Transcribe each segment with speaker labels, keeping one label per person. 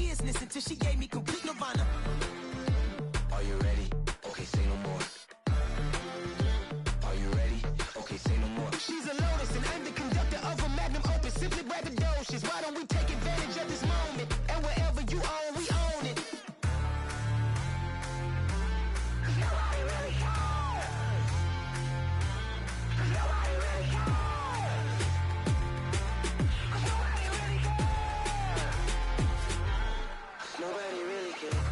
Speaker 1: business until she gave me complete nirvana.
Speaker 2: Are you ready? Okay, say no more. Are you ready? Okay, say no more.
Speaker 1: She's a lotus and I'm the conductor of a magnum opus. Simply braggadocious. Why don't we take advantage of this moment? And wherever you own, we own it. Nobody really cares. Nobody really cares. Nobody really cares.
Speaker 2: Nobody really cares.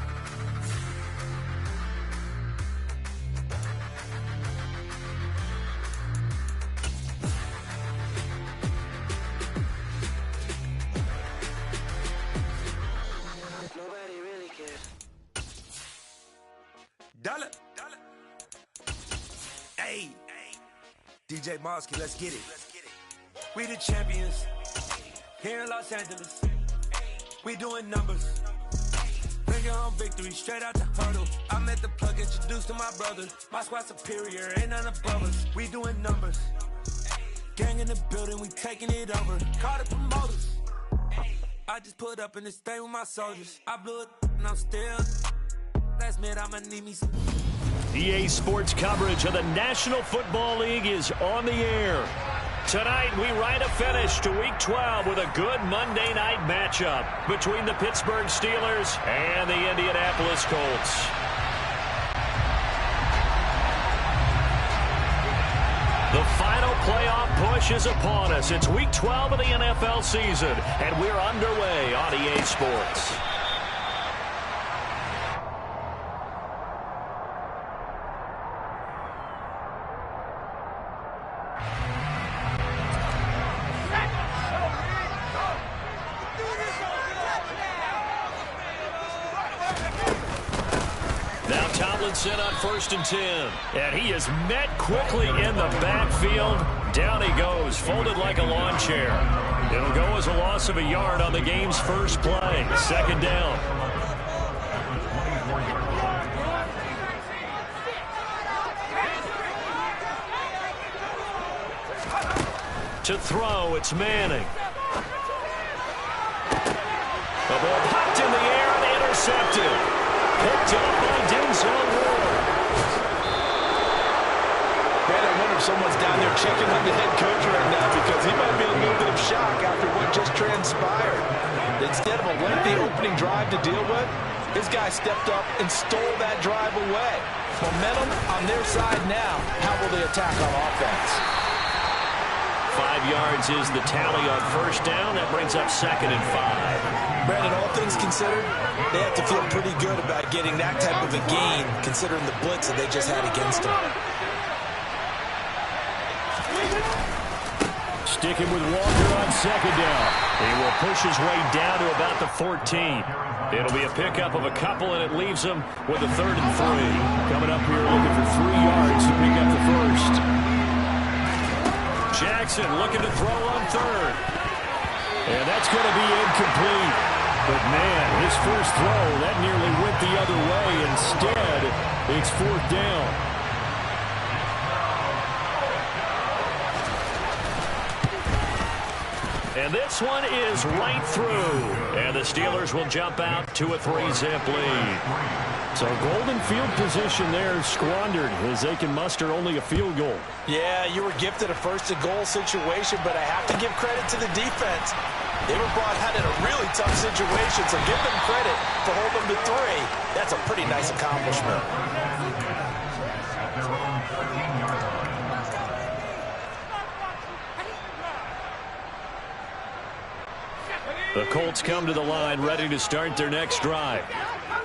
Speaker 2: Nobody really cares.
Speaker 3: Dollar. Hey. DJ Mosky, let's get it. We the champions. Here in Los Angeles. We doing numbers. Bring on victory straight out the hurdle. I met the plug, introduced to my brother. My squad superior, ain't none above us. We doing numbers. Gang in the building, we taking it over. Call the promoters. I just put up in this thing with my soldiers. I blew it and I'm still. Last minute, I'ma need me some.
Speaker 4: EA Sports coverage of the National Football League is on the air. Tonight, we write a finish to Week 12 with a good Monday night matchup between the Pittsburgh Steelers and the Indianapolis Colts. The final playoff push is upon us. It's Week 12 of the NFL season, and we're underway on EA Sports. Now Tomlinson on 1st and 10. And he is met quickly in the backfield. Down he goes, folded like a lawn chair. It'll go as a loss of a yard on the game's first play. 2nd down. To throw, it's Manning. The ball popped in the air and intercepted. Picked up by Denzel Ward.
Speaker 5: Man, I wonder if someone's down there checking on the head coach right now because he might be in a little bit of shock after what just transpired. Instead of a lengthy opening drive to deal with, his guy stepped up and stole that drive away. Momentum on their side now. How will they attack on offense?
Speaker 4: 5 yards is the tally on 1st down. That brings up 2nd and 5.
Speaker 5: Brandon, all things considered, they have to feel pretty good about getting that type of a gain considering the blitz that they just had against them.
Speaker 4: Sticking with Walker on 2nd down. He will push his way down to about the 14. It'll be a pickup of a couple, and it leaves him with a 3rd and 3. Coming up here looking for 3 yards to pick up the first. Jackson looking to throw on 3rd. And that's going to be incomplete. But, man, his first throw, that nearly went the other way. Instead, it's 4th down. And this one is right through. And the Steelers will jump out to a 3-zip lead. So golden field position there squandered as they can muster only a field goal.
Speaker 5: Yeah, you were gifted a 1st-and-goal situation, but I have to give credit to the defense. They were brought out in a really tough situation, so give them credit for holding them to 3. That's a pretty nice accomplishment.
Speaker 4: The Colts come to the line ready to start their next drive.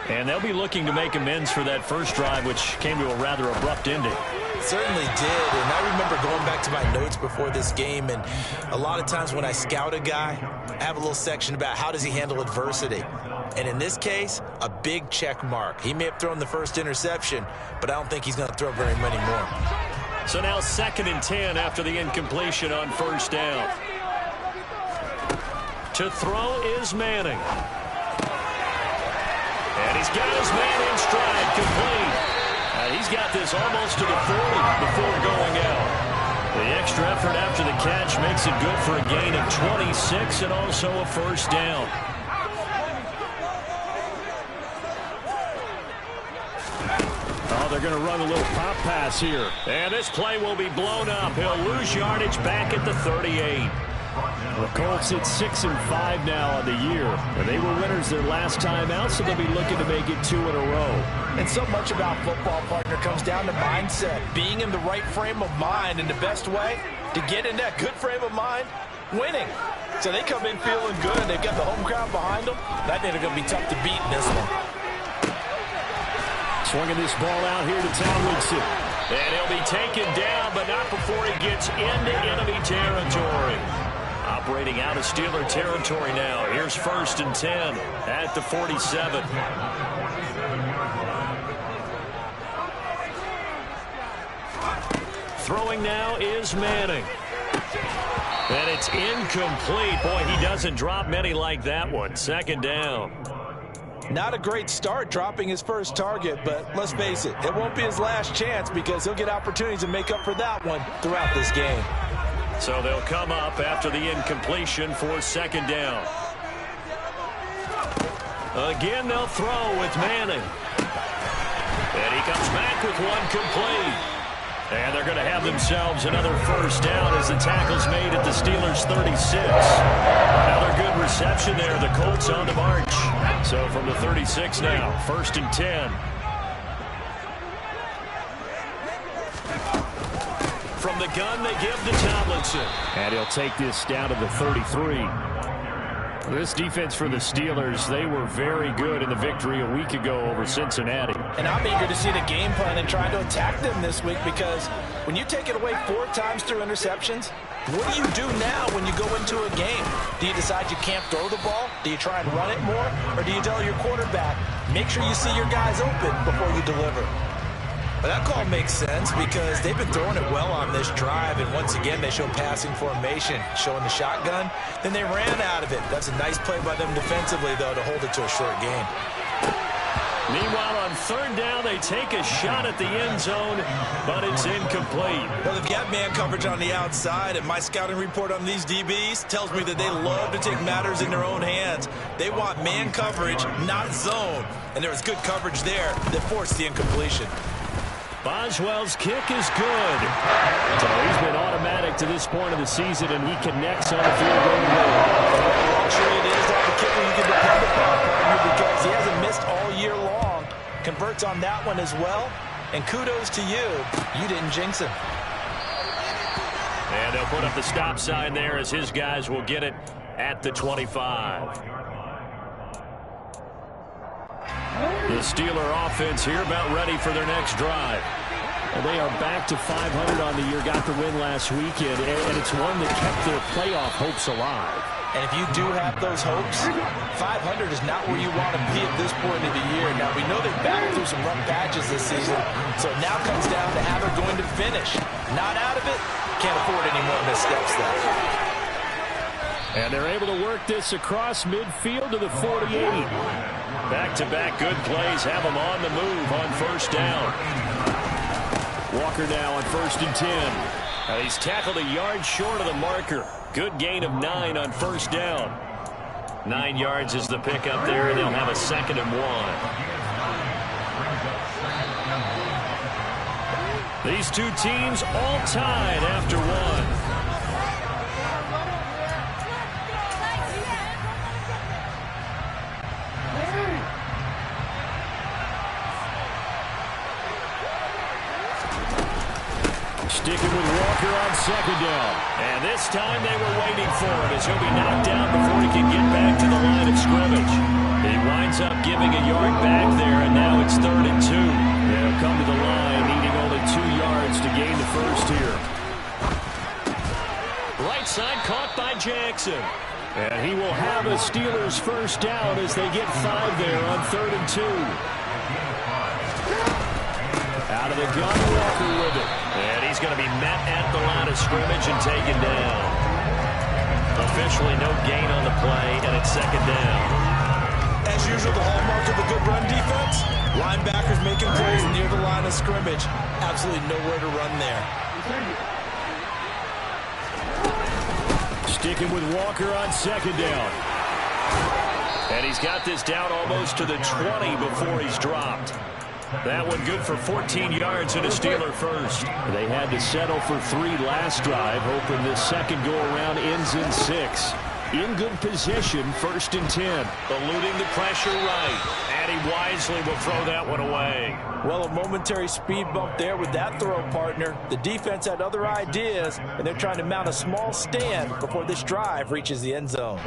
Speaker 4: And they'll be looking to make amends for that first drive, which came to a rather abrupt ending.
Speaker 5: Certainly did, and I remember going back to my notes before this game, and a lot of times when I scout a guy, I have a little section about how does he handle adversity. And in this case, a big check mark. He may have thrown the first interception, but I don't think he's going to throw very many more.
Speaker 4: So now 2nd and 10 after the incompletion on 1st down. To throw is Manning. And he's got his man in stride, complete. He's got this almost to the 40 before going out. The extra effort after the catch makes it good for a gain of 26 and also a 1st down. going to run a little pop pass here. And this play will be blown up. He'll lose yardage back at the 38. The Colts at 6-5 now on the year. And they were winners their last time out, so they'll be looking to make it 2 in a row.
Speaker 5: And so much about football, partner, comes down to mindset. Being in the right frame of mind, and the best way to get in that good frame of mind, winning. So they come in feeling good. They've got the home crowd behind them. That they're going to be tough to beat in this one.
Speaker 4: Swinging this ball out here to Tomlinson. And he'll be taken down, but not before he gets into enemy territory. Operating out of Steeler territory now. Here's 1st and 10 at the 47. Throwing now is Manning. And it's incomplete. Boy, he doesn't drop many like that one. 2nd down.
Speaker 5: Not a great start dropping his first target, but let's face it, it won't be his last chance because he'll get opportunities to make up for that one throughout this game.
Speaker 4: So they'll come up after the incompletion for 2nd down. Again, they'll throw with Manning. And he comes back with one complete. And they're going to have themselves another 1st down as the tackle's made at the Steelers' 36. Another good reception there. The Colts on the march. So from the 36 now, 1st and 10. From the gun, they give to Tomlinson. And he'll take this down to the 33. This defense for the Steelers, they were very good in the victory a week ago over Cincinnati.
Speaker 5: And I'm eager to see the game plan and trying to attack them this week because when you take it away 4 times through interceptions, what do you do now when you go into a game? Do you decide you can't throw the ball? Do you try and run it more? Or do you tell your quarterback, make sure you see your guys open before you deliver? But that call makes sense because they've been throwing it well on this drive, and once again they show passing formation, showing the shotgun. Then they ran out of it. That's a nice play by them defensively, though, to hold it to a short game.
Speaker 4: Meanwhile, on 3rd down, they take a shot at the end zone, but it's incomplete.
Speaker 3: Well, they've got man coverage on the outside, and my scouting report on these DBs tells me that they love to take matters in their own hands. They want man coverage, not zone. And there was good coverage there that forced the incompletion.
Speaker 4: Boswell's kick is good. So he's been automatic to this point of the season, and he connects on the field goal.
Speaker 5: Luxury it is to have a kicker you can depend upon, partner, because he hasn't missed all year long. Converts on that one as well. And kudos to you. You didn't jinx him.
Speaker 4: And they'll put up the stop sign there as his guys will get it at the 25. The Steeler offense here about ready for their next drive. And they are back to 500 on the year, got the win last weekend, and it's one that kept their playoff hopes alive.
Speaker 5: And if you do have those hopes, 500 is not where you want to be at this point of the year. Now, we know they've battled through some rough patches this season, so it now comes down to how they're going to finish. Not out of it, can't afford any more missteps though.
Speaker 4: And they're able to work this across midfield to the 48. Back-to-back good plays have them on the move on 1st down. Walker now on 1st and 10. And he's tackled a yard short of the marker. Good gain of 9 on 1st down. 9 yards is the pickup there, and they'll have a 2nd and 1. These two teams all tied after 1. Sticking with Walker on 2nd down. And this time they were waiting for him as he'll be knocked down before he can get back to the line of scrimmage. He winds up giving a yard back there, and now it's 3rd and 2. They'll come to the line, needing only 2 yards to gain the first here. Right side caught by Jackson. And he will have a Steelers 1st down as they get 5 there on 3rd and 2. Out of the gun, Walker with it. And he's going to be met at the line of scrimmage and taken down. Officially no gain on the play, and it's 2nd down.
Speaker 3: As usual, the hallmark of a good run defense, linebackers making plays near the line of scrimmage. Absolutely nowhere to run there.
Speaker 4: Sticking with Walker on 2nd down. And he's got this down almost to the 20 before he's dropped. That one good for 14 yards and a Steeler first. They had to settle for 3 last drive, hoping this second go-around ends in 6. In good position, 1st and 10. Eluding the pressure right. And he wisely will throw that one away.
Speaker 5: Well, a momentary speed bump there with that throw, partner. The defense had other ideas, and they're trying to mount a small stand before this drive reaches the end zone.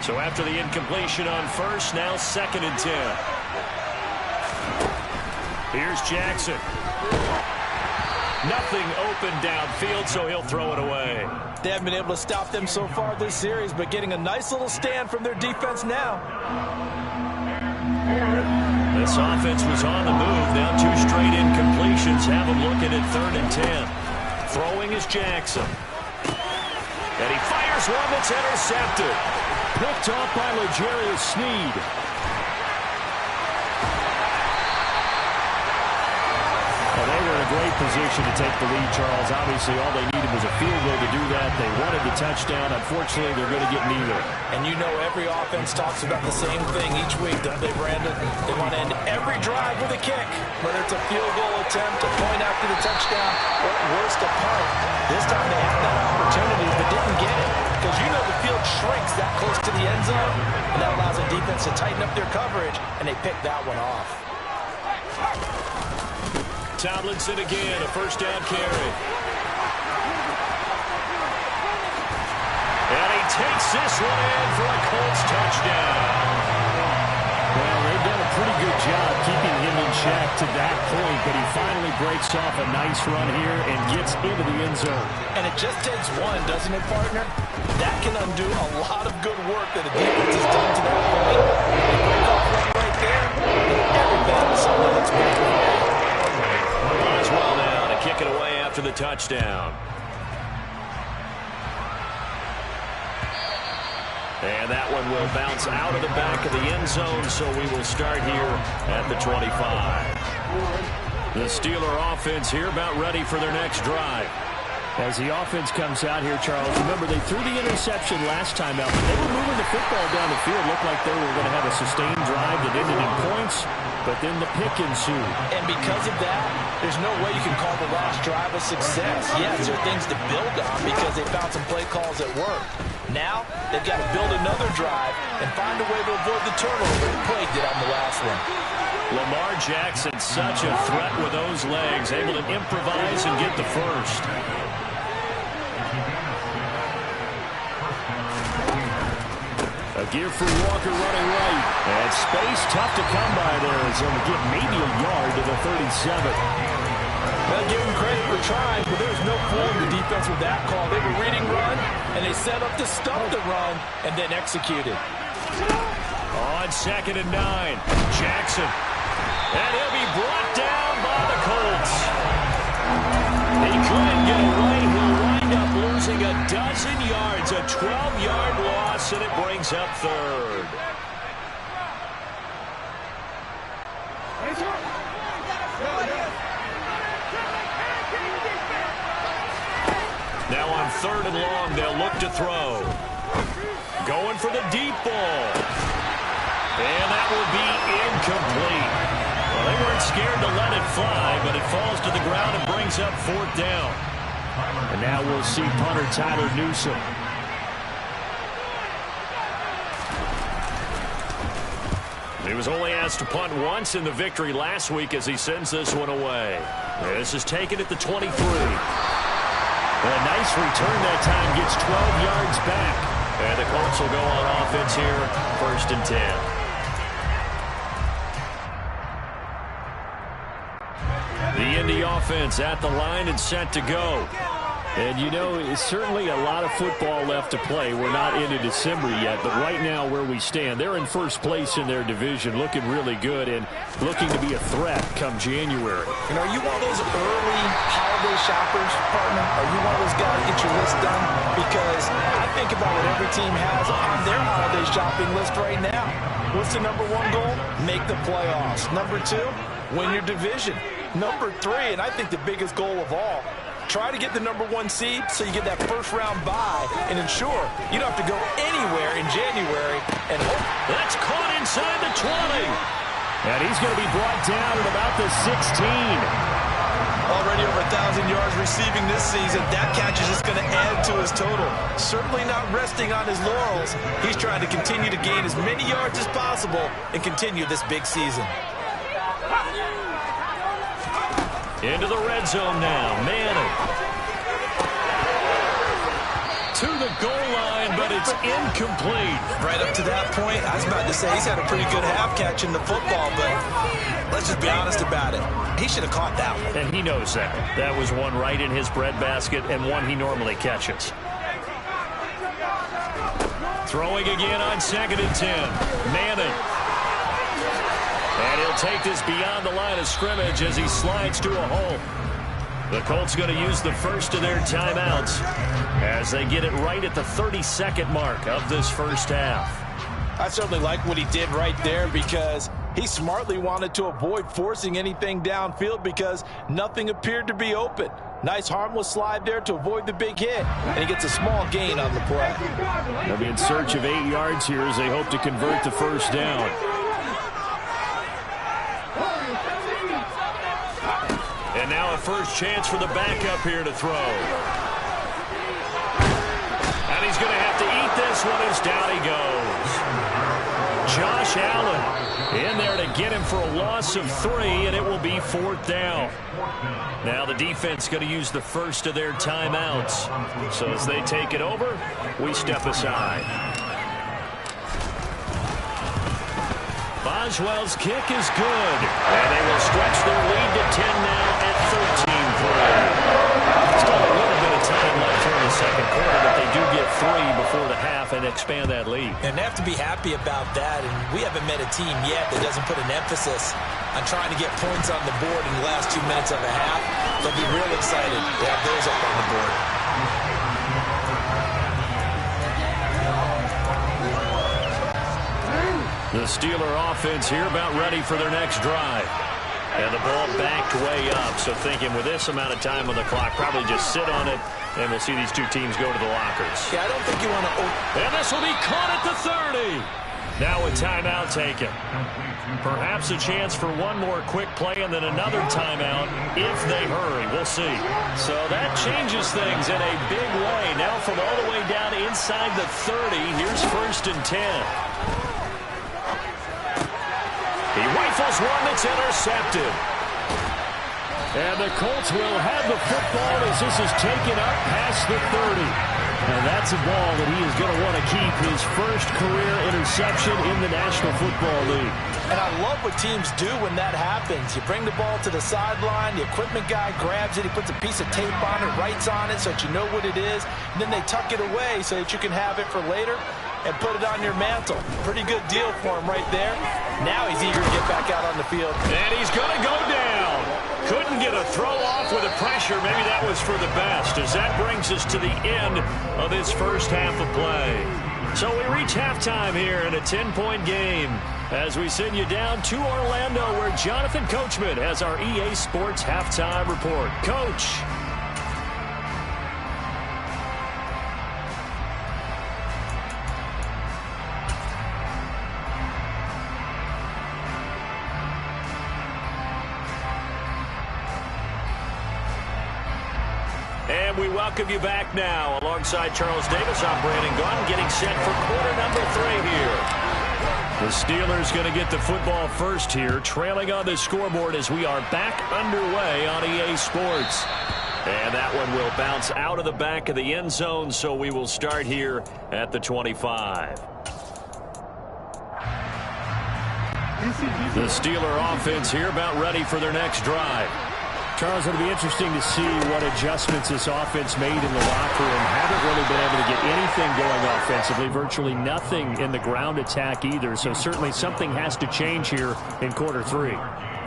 Speaker 4: So after the incompletion on 1st, now 2nd and 10. Here's Jackson. Nothing open downfield, so he'll throw it away.
Speaker 5: They haven't been able to stop them so far this series, but getting a nice little stand from their defense now.
Speaker 4: This offense was on the move. Now 2 straight incompletions. Have them looking at 3rd and 10. Throwing is Jackson. And he fires one that's intercepted. Picked off by L'Jarius Sneed. Well, they were in a great position to take the lead, Charles. Obviously, all they needed was a field goal to do that. They wanted the touchdown. Unfortunately, they're going to get neither.
Speaker 5: And you know every offense talks about the same thing each week, don't they, Brandon? They want to end every drive with a kick, whether it's a field goal attempt, a point after the touchdown, or at worst, a punt. This time they had that opportunity but didn't get it because you know the field shrinks that close to the end zone, and that allows the defense to tighten up their coverage, and they picked that one off.
Speaker 4: Tomlinson again, a 1st down carry. And he takes this one in for a Colts touchdown. Well, they've done a pretty good job keeping him in check to that point, but he finally breaks off a nice run here and gets into the end zone.
Speaker 5: And it just takes one, doesn't it, partner? That can undo a lot of good work that the defense has done to that point. They break off one right there, and everything is something that's moving.
Speaker 4: Well now to kick it away after the touchdown. And that one will bounce out of the back of the end zone, so we will start here at the 25. The Steeler offense here about ready for their next drive. As the offense comes out here, Charles, remember they threw the interception last time out. They were moving the football down the field. Looked like they were going to have a sustained drive that ended in points, but then the pick ensued.
Speaker 5: And because of that, there's no way you can call the last drive a success. Yes, there are things to build on because they found some play calls that work. Now, they've got to build another drive and find a way to avoid the turnover the play did on the last one.
Speaker 4: Lamar Jackson, such a threat with those legs, able to improvise and get the first. A give for Walker running right. And space tough to come by there. It's going to get maybe a yard to the 37.
Speaker 5: Well, give them credit for trying, but there was no fooling the defense with that call. They were reading run, and they set up to stop the run, and then executed.
Speaker 4: On 2nd and 9, Jackson. And he'll be brought down by the Colts. He couldn't get away. He'll wind up losing a dozen yards, a 12-yard loss, and it brings up 3rd. Now on 3rd and long, they'll look to throw. Going for the deep ball. And that will be incomplete. Well, they weren't scared to let it fly, but it falls to the ground and brings up 4th down. And now we'll see punter Tyler Newsome. He was only asked to punt once in the victory last week as he sends this one away. This is taken at the 23. A nice return that time, gets 12 yards back. And the Colts will go on offense here, 1st and 10. The Indy offense at the line and set to go. And, you know, it's certainly a lot of football left to play. We're not into December yet, but right now where we stand, they're in 1st place in their division, looking really good and looking to be a threat come January.
Speaker 5: You know, are you one of those early holiday shoppers, partner? Are you one of those guys that get your list done? Because I think about what every team has on their holiday shopping list right now. What's the #1 goal? Make the playoffs. #2, win your division. #3, and I think the biggest goal of all, try to get the #1 seed so you get that 1st-round bye and ensure you don't have to go anywhere in January and hope.
Speaker 4: That's caught inside the 20. And he's going to be brought down at about the 16.
Speaker 5: Already over 1,000 yards receiving this season. That catch is just going to add to his total. Certainly not resting on his laurels. He's trying to continue to gain as many yards as possible and continue this big season.
Speaker 4: Into the red zone now. Manning. To the goal line, but it's incomplete.
Speaker 5: Right up to that point, I was about to say he's had a pretty good half catching the football, but let's just be honest about it. He should have caught that one.
Speaker 4: And he knows that. That was one right in his breadbasket and one he normally catches. Throwing again on 2nd and 10. Manning. And he'll take this beyond the line of scrimmage as he slides to a hole. The Colts going to use the first of their timeouts as they get it right at the 32nd mark of this first half.
Speaker 5: I certainly like what he did right there because he smartly wanted to avoid forcing anything downfield because nothing appeared to be open. Nice harmless slide there to avoid the big hit, and he gets a small gain on the play.
Speaker 4: They'll be in search of 8 yards here as they hope to convert the first down. And now a first chance for the backup here to throw. And he's going to have to eat this one as down he goes. Josh Allen in there to get him for a loss of 3, and it will be 4th down. Now the defense going to use the first of their timeouts. So as they take it over, we step aside. Boswell's kick is good, and they will stretch their lead to 10 now at 13-3. Still a little bit of time left here in the second quarter, but they do get 3 before the half and expand that lead.
Speaker 5: And they have to be happy about that, and we haven't met a team yet that doesn't put an emphasis on trying to get points on the board in the last 2 minutes of a half. They'll be real excited to have those up on the board.
Speaker 4: The Steeler offense here about ready for their next drive. And the ball backed way up. So thinking with this amount of time on the clock, probably just sit on it, and we'll see these two teams go to the lockers.
Speaker 5: Yeah, I don't think you want to...
Speaker 4: And this will be caught at the 30. Now a timeout taken. Perhaps a chance for one more quick play and then another timeout if they hurry. We'll see. So that changes things in a big way. Now from all the way down inside the 30, here's 1st and 10. He rifles one that's intercepted. And the Colts will have the football as this is taken up past the 30. And that's a ball that he is going to want to keep, his first career interception in the National Football League.
Speaker 5: And I love what teams do when that happens. You bring the ball to the sideline, the equipment guy grabs it, he puts a piece of tape on it, writes on it so that you know what it is, and then they tuck it away so that you can have it for later and put it on your mantle. Pretty good deal for him right there. Now he's eager to get back out on the field.
Speaker 4: And he's going to go down. Couldn't get a throw off with the pressure. Maybe that was for the best, as that brings us to the end of this first half of play. So we reach halftime here in a 10-point game as we send you down to Orlando, where Jonathan Coachman has our EA Sports halftime report. Coach. And we welcome you back now. Alongside Charles Davis, I'm Brandon Gaudin, getting set for quarter number 3 here. The Steelers going to get the football first here, trailing on the scoreboard as we are back underway on EA Sports. And that one will bounce out of the back of the end zone, so we will start here at the 25. The Steeler offense here about ready for their next drive.
Speaker 6: Charles, it'll be interesting to see what adjustments this offense made in the locker room. Haven't really been able to get anything going offensively, virtually nothing in the ground attack either. So certainly something has to change here in quarter 3.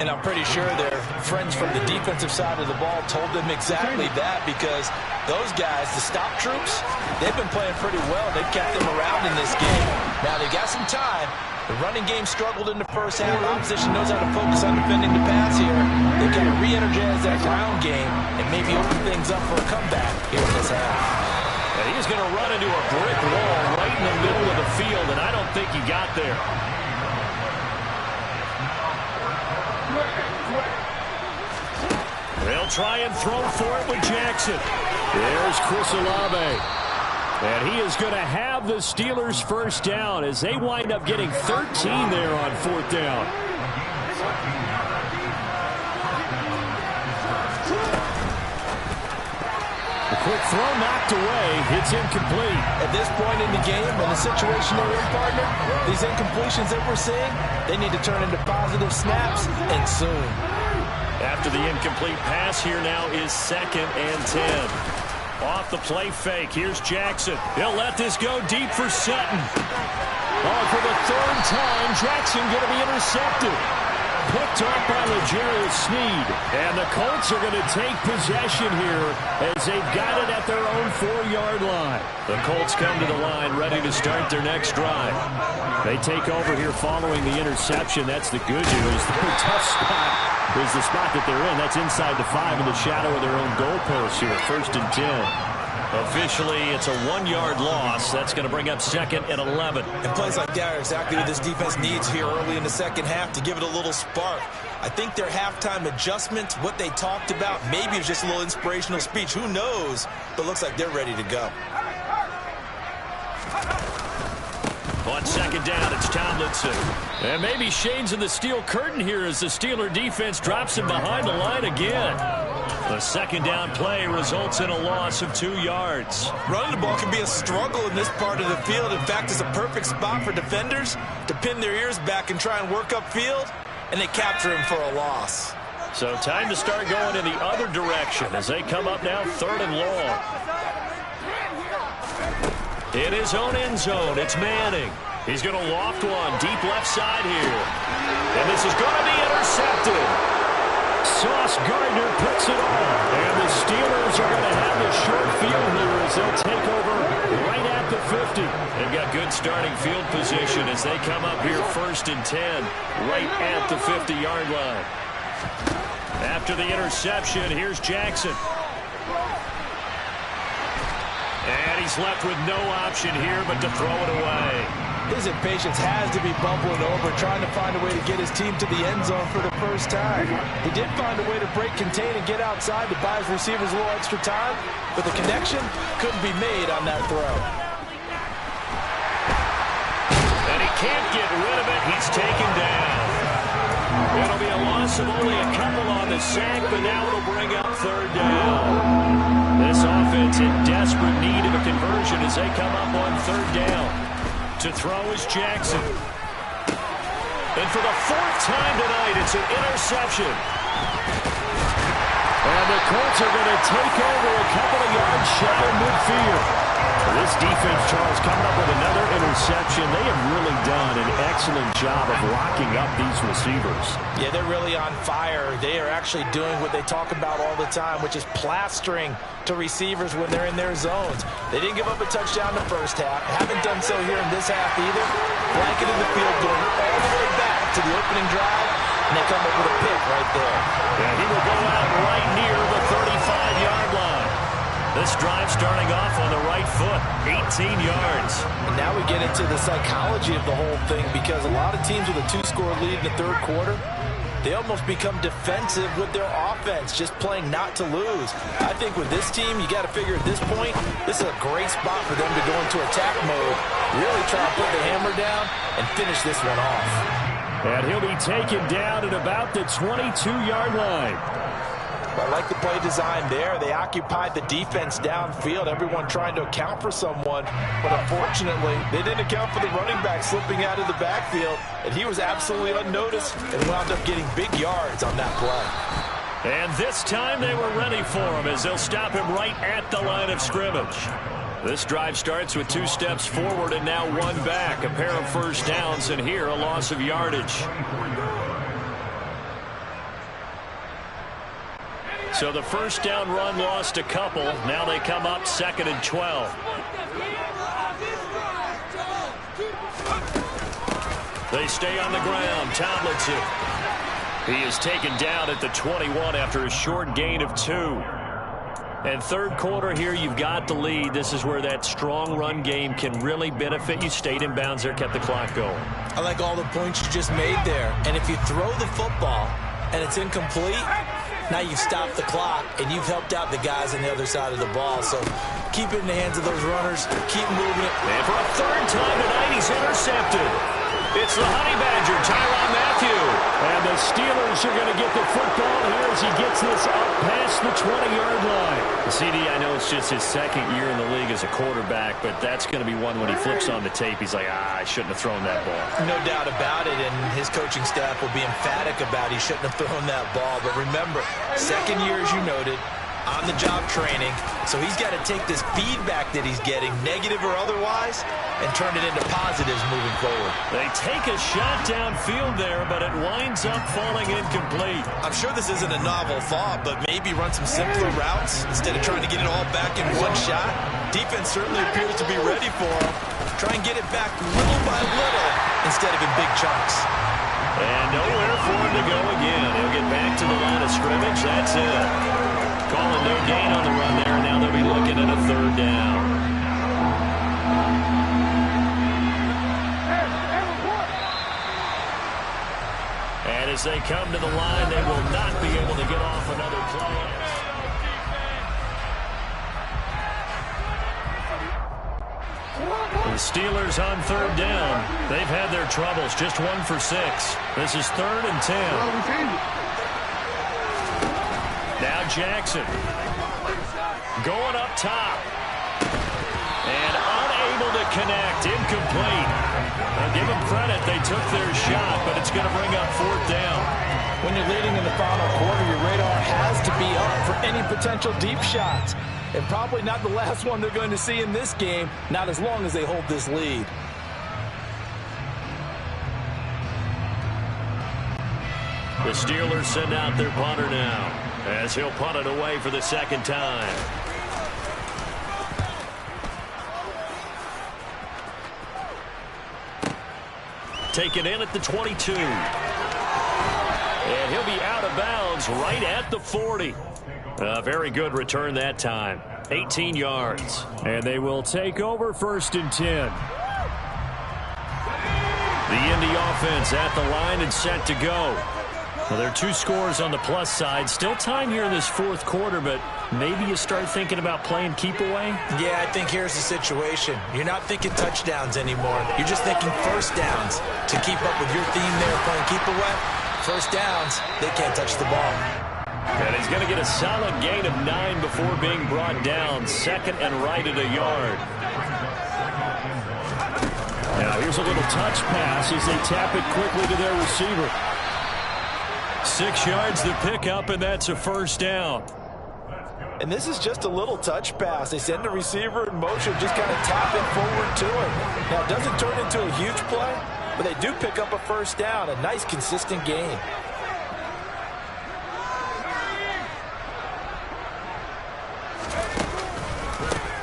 Speaker 5: And I'm pretty sure their friends from the defensive side of the ball told them exactly that, because those guys, the stop troops, they've been playing pretty well. They've kept them around in this game. Now they got some time. The running game struggled in the first half. Opposition knows how to focus on defending the pass here. They've got to re-energize that ground game and maybe open things up for a comeback here in this half.
Speaker 4: And he's going to run into a brick wall right in the middle of the field, and I don't think he got there. They'll try and throw for it with Jackson.
Speaker 6: There's Chris Olave. And he is going to have the Steelers first down as they wind up getting 13 there on fourth down. The quick throw knocked away. It's incomplete.
Speaker 5: At this point in the game, in the situation they're in, partner, these incompletions that we're seeing, they need to turn into positive snaps, and soon.
Speaker 4: After the incomplete pass, here now is 2nd and 10. Off the play fake, here's Jackson. He'll let this go deep for Sutton. Oh, for the 3rd time, Jackson going to be intercepted. Picked up by L'Jarius Sneed. And the Colts are going to take possession here as they've got it at their own 4-yard line. The Colts come to the line ready to start their next drive. They take over here following the interception. That's the good news. The tough spot is the spot that they're in. That's inside the 5 in the shadow of their own goalpost here. 1st and 10. Officially, it's a 1-yard loss. That's going to bring up 2nd and 11.
Speaker 5: And plays like that are exactly what this defense needs here early in the second half to give it a little spark. I think their halftime adjustments, what they talked about, maybe it's just a little inspirational speech. Who knows? But looks like they're ready to go.
Speaker 4: On 2nd down, it's Tomlinson. And maybe Shane's in the steel curtain here as the Steeler defense drops him behind the line again. The 2nd down play results in a loss of 2 yards.
Speaker 5: Running the ball can be a struggle in this part of the field. In fact, it's a perfect spot for defenders to pin their ears back and try and work upfield, and they capture him for a loss.
Speaker 4: So time to start going in the other direction as they come up now 3rd and long. In his own end zone, it's Manning. He's going to loft one deep left side here. And this is going to be intercepted. Sauce Gardner puts it on. And the Steelers are going to have the short field here as they'll take over right at the 50. They've got good starting field position as they come up here 1st and 10 right at the 50-yard line. After the interception, here's Jackson. And he's left with no option here but to throw it away.
Speaker 5: His impatience has to be bumbling over, trying to find a way to get his team to the end zone for the first time. He did find a way to break, contain, and get outside to buy his receivers a little extra time, but the connection couldn't be made on that throw.
Speaker 4: And he can't get rid of it. He's taken down. It'll be a loss of only a couple on the sack, but now it'll bring up 3rd down. This offense in desperate need of a conversion as they come up on 3rd down. To throw is Jackson. And for the 4th time tonight, it's an interception. And the Colts are going to take over a couple of yards shy of midfield. This defense, Charles, coming up with another interception. They have really done an excellent job of locking up these receivers.
Speaker 5: Yeah, they're really on fire. They are actually doing what they talk about all the time, which is plastering to receivers when they're in their zones. They didn't give up a touchdown the first half. Haven't done so here in this half either. Blanketed the field, going all the way back to the opening drive, and they come up with a pick right there.
Speaker 4: Yeah, he will go out right near the 35-yard line. This drive starting off on the right foot, 18 yards.
Speaker 5: And now we get into the psychology of the whole thing, because a lot of teams with a 2-score lead in the 3rd quarter, they almost become defensive with their offense, just playing not to lose. I think with this team, you got to figure at this point, this is a great spot for them to go into attack mode, really try to put the hammer down and finish this one off.
Speaker 6: And he'll be taken down at about the 22-yard line.
Speaker 5: I like the play design there. They occupied the defense downfield, everyone trying to account for someone. But unfortunately, they didn't account for the running back slipping out of the backfield, and he was absolutely unnoticed and wound up getting big yards on that play.
Speaker 4: And this time they were ready for him as they'll stop him right at the line of scrimmage. This drive starts with 2 steps forward and now 1 back. A pair of first downs, and here a loss of yardage. So the first down run lost a couple. Now they come up 2nd and 12. They stay on the ground. Tomlinson. He is taken down at the 21 after a short gain of 2. And 3rd quarter here, you've got the lead. This is where that strong run game can really benefit you. Stayed in bounds there, kept the clock going.
Speaker 5: I like all the points you just made there. And if you throw the football, and it's incomplete, now you've stopped the clock, and you've helped out the guys on the other side of the ball. So keep it in the hands of those runners. Keep moving it.
Speaker 4: And for a third time tonight, he's intercepted. It's the Honey Badger, Tyrann Mathieu.
Speaker 6: And the Steelers are going to get the football here as he gets this up past the 20-yard line.
Speaker 4: CD, I know it's just his second year in the league as a quarterback, but that's going to be one when he flips on the tape. He's like, I shouldn't have thrown that ball.
Speaker 5: No doubt about it, and his coaching staff will be emphatic about he shouldn't have thrown that ball. But remember, second year, as you noted, on-the-job training, so he's got to take this feedback that he's getting, negative or otherwise, and turn it into positives moving forward.
Speaker 4: They take a shot downfield there, but it winds up falling incomplete.
Speaker 5: I'm sure this isn't a novel thought, but maybe run some simpler routes instead of trying to get it all back in one shot. Defense certainly appears to be ready for him. Try and get it back little by little instead of in big chunks.
Speaker 4: And nowhere for him to go again. He'll get back to the line of scrimmage. That's it. Calling no gain on the run there, and now they'll be looking at a third down. And as they come to the line, they will not be able to get off another play. The Steelers on third down. They've had their troubles, just 1 for 6. This is 3rd and 10. Now Jackson going up top and unable to connect, incomplete. Now give them credit, they took their shot, but it's going to bring up 4th down.
Speaker 5: When you're leading in the final quarter, your radar has to be up for any potential deep shots, and probably not the last one they're going to see in this game, not as long as they hold this lead.
Speaker 4: The Steelers send out their punter now, as he'll punt it away for the second time. Taken in at the 22. And he'll be out of bounds right at the 40. A very good return that time. 18 yards.
Speaker 6: And they will take over 1st and 10.
Speaker 4: The Indy offense at the line and set to go. Well, there are 2 scores on the plus side. Still time here in this 4th quarter, but maybe you start thinking about playing keep away?
Speaker 5: Yeah, I think here's the situation. You're not thinking touchdowns anymore. You're just thinking first downs. To keep up with your theme there, playing keep away, first downs, they can't touch the ball.
Speaker 4: And he's going to get a solid gain of 9 before being brought down. 2nd and right at a yard.
Speaker 6: Now here's a little touch pass as they tap it quickly to their receiver.
Speaker 4: 6 yards to pick up, and that's a 1st down.
Speaker 5: And this is just a little touch pass. They send the receiver in motion, just kind of tap it forward to him. Now, it doesn't turn into a huge play, but they do pick up a 1st down. A nice, consistent gain.